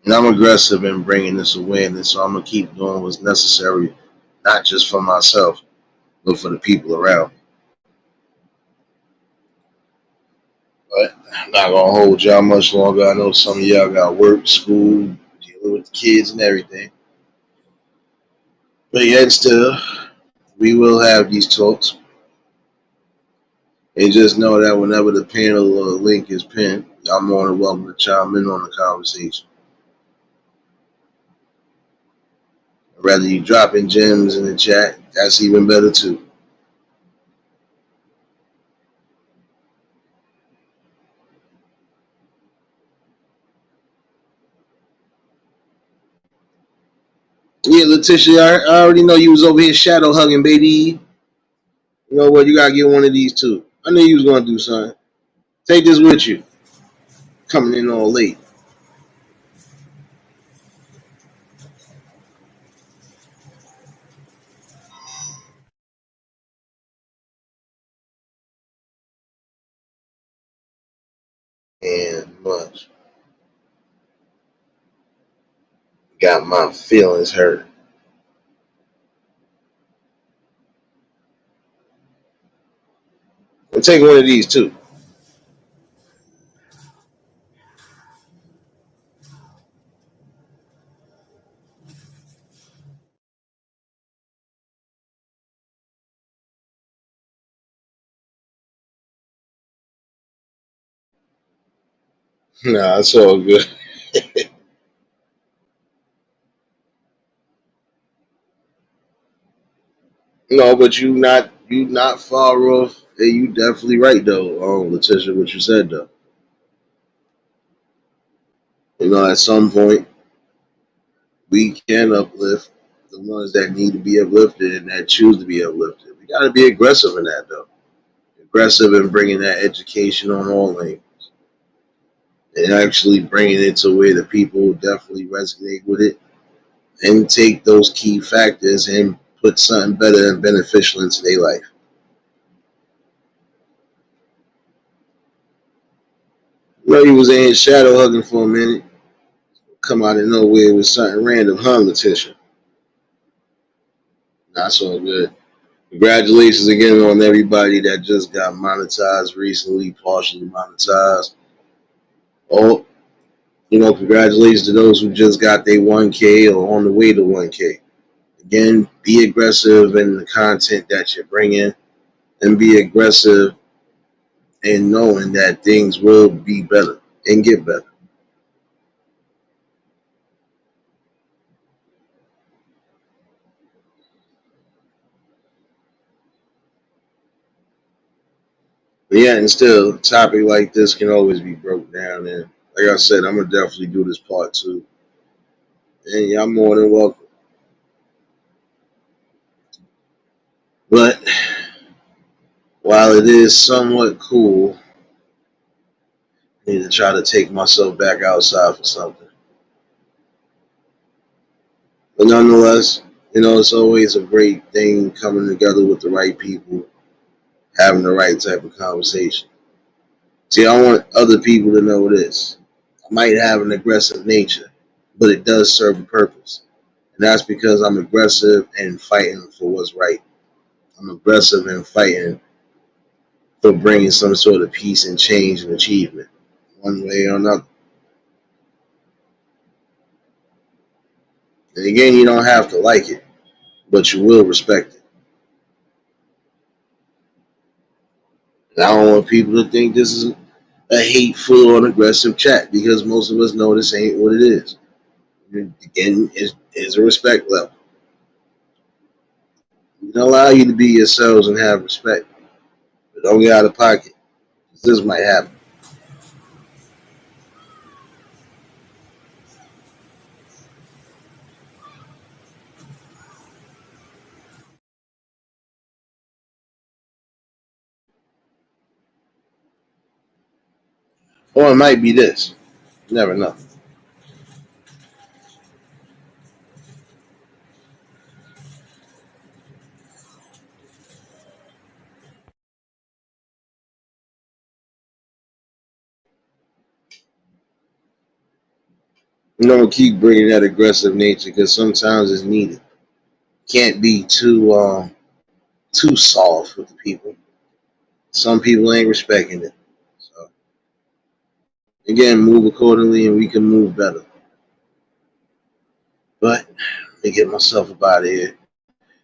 And I'm aggressive in bringing this awareness, so I'm gonna keep doing what's necessary, not just for myself, but for the people around me. But I'm not gonna hold y'all much longer. I know some of y'all got work, school, dealing with the kids and everything. But yet still, we will have these talks. And just know that whenever the panel or link is pinned, y'all more than welcome to chime in on the conversation. Rather you dropping gems in the chat, that's even better too. Yeah, Letitia, I already know you was over here shadow hugging, baby. You know what? You gotta get one of these too. I knew you was gonna do something. Take this with you. Coming in all late. And much. Got my feelings hurt. And take one of these too. Nah, it's all good. No, but you not far off. Hey, you definitely right though. Letitia, what you said though. At some point we can uplift the ones that need to be uplifted and that choose to be uplifted. We got to be aggressive in that though. Aggressive in bringing that education on all lanes and actually bringing it to where the people definitely resonate with it and take those key factors and put something better and beneficial into their life. He was in his shadow hugging for a minute. Come out of nowhere with something random, huh, Letitia? Not so good. Congratulations again on everybody that just got monetized recently, partially monetized. Oh, congratulations to those who just got their 1K or on the way to 1K. Again, be aggressive in the content that you're bringing and be aggressive in knowing that things will be better and get better. But yeah, and still, a topic like this can always be broke down. And like I said, I'm going to definitely do this part two. And y'all more than welcome. But while it is somewhat cool, I need to try to take myself back outside for something. But nonetheless, it's always a great thing coming together with the right people, having the right type of conversation. See, I want other people to know this. I might have an aggressive nature, but it does serve a purpose. And that's because I'm aggressive and fighting for what's right. I'm aggressive and fighting for bringing some sort of peace and change and achievement, one way or another. And again, you don't have to like it, but you will respect it. And I don't want people to think this is a hateful or an aggressive chat because most of us know this ain't what it is. Again, is a respect level. We can allow you to be yourselves and have respect, but don't get out of pocket. This might happen. Or it might be this. You never know. Keep bringing that aggressive nature because sometimes it's needed. Can't be too soft with the people. Some people ain't respecting it. So again, move accordingly and we can move better. But let me get myself up out of here.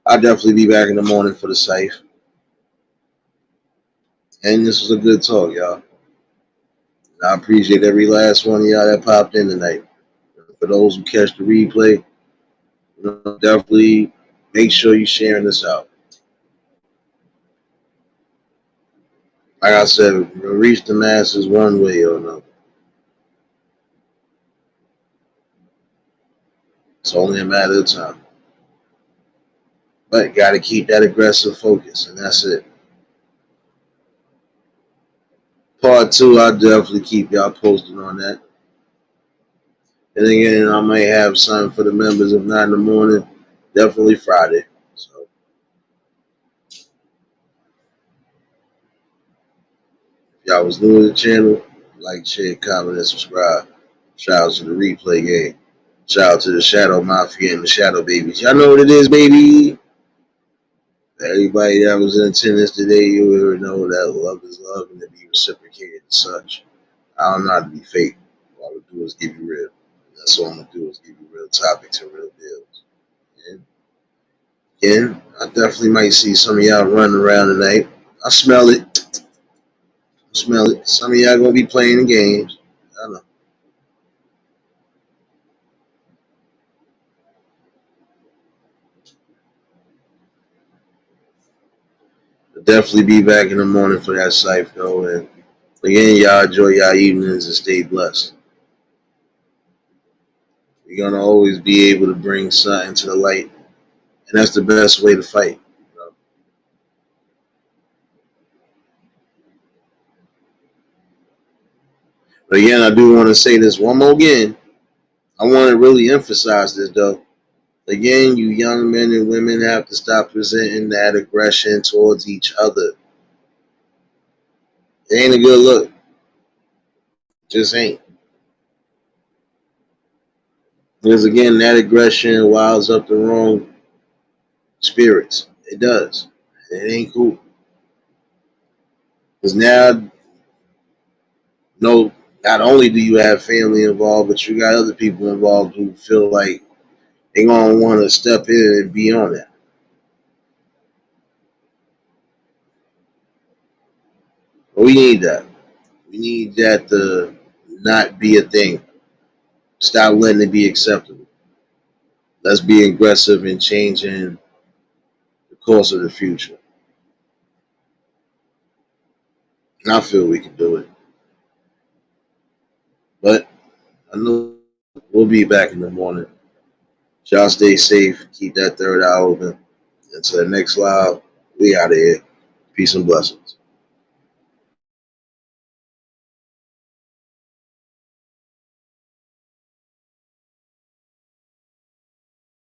I'll definitely be back in the morning for the safe. And this was a good talk, y'all. I appreciate every last one of y'all that popped in tonight. For those who catch the replay, definitely make sure you're sharing this out. Like I said, reach the masses one way or another. It's only a matter of time. But got to keep that aggressive focus, and that's it. Part two, I'll definitely keep y'all posted on that. And again, I might have something for the members, if not in the morning, definitely Friday. So if y'all was new to the channel, like, share, comment, and subscribe. Shout out to the replay game. Shout out to the Shadow Mafia and the Shadow Babies. Y'all know what it is, baby. Everybody that was in attendance today, you already know that love is love and to be reciprocated and such. I don't know how to be fake. All I do is give you real. That's all I'm gonna do is give you real topics and real deals. And again, I definitely might see some of y'all running around tonight. I smell it. I smell it. Some of y'all gonna be playing the games. I know. Definitely be back in the morning for that cypher, though. And again, y'all enjoy y'all evenings and stay blessed. You're gonna always be able to bring something to the light, and that's the best way to fight. You know? But again, I do want to say this one more again. I want to really emphasize this though. Again, you young men and women have to stop presenting that aggression towards each other. It ain't a good look. Just ain't. Because again, that aggression wiles up the wrong spirits. It does. It ain't cool. Because now, no, not only do you have family involved, but you got other people involved who feel like they gonna want to step in and be on that. But we need that. We need that to not be a thing. Stop letting it be acceptable. Let's be aggressive in changing the course of the future. And I feel we can do it. But I know we'll be back in the morning. Y'all stay safe. Keep that third eye open. Until the next live, we out of here. Peace and blessings.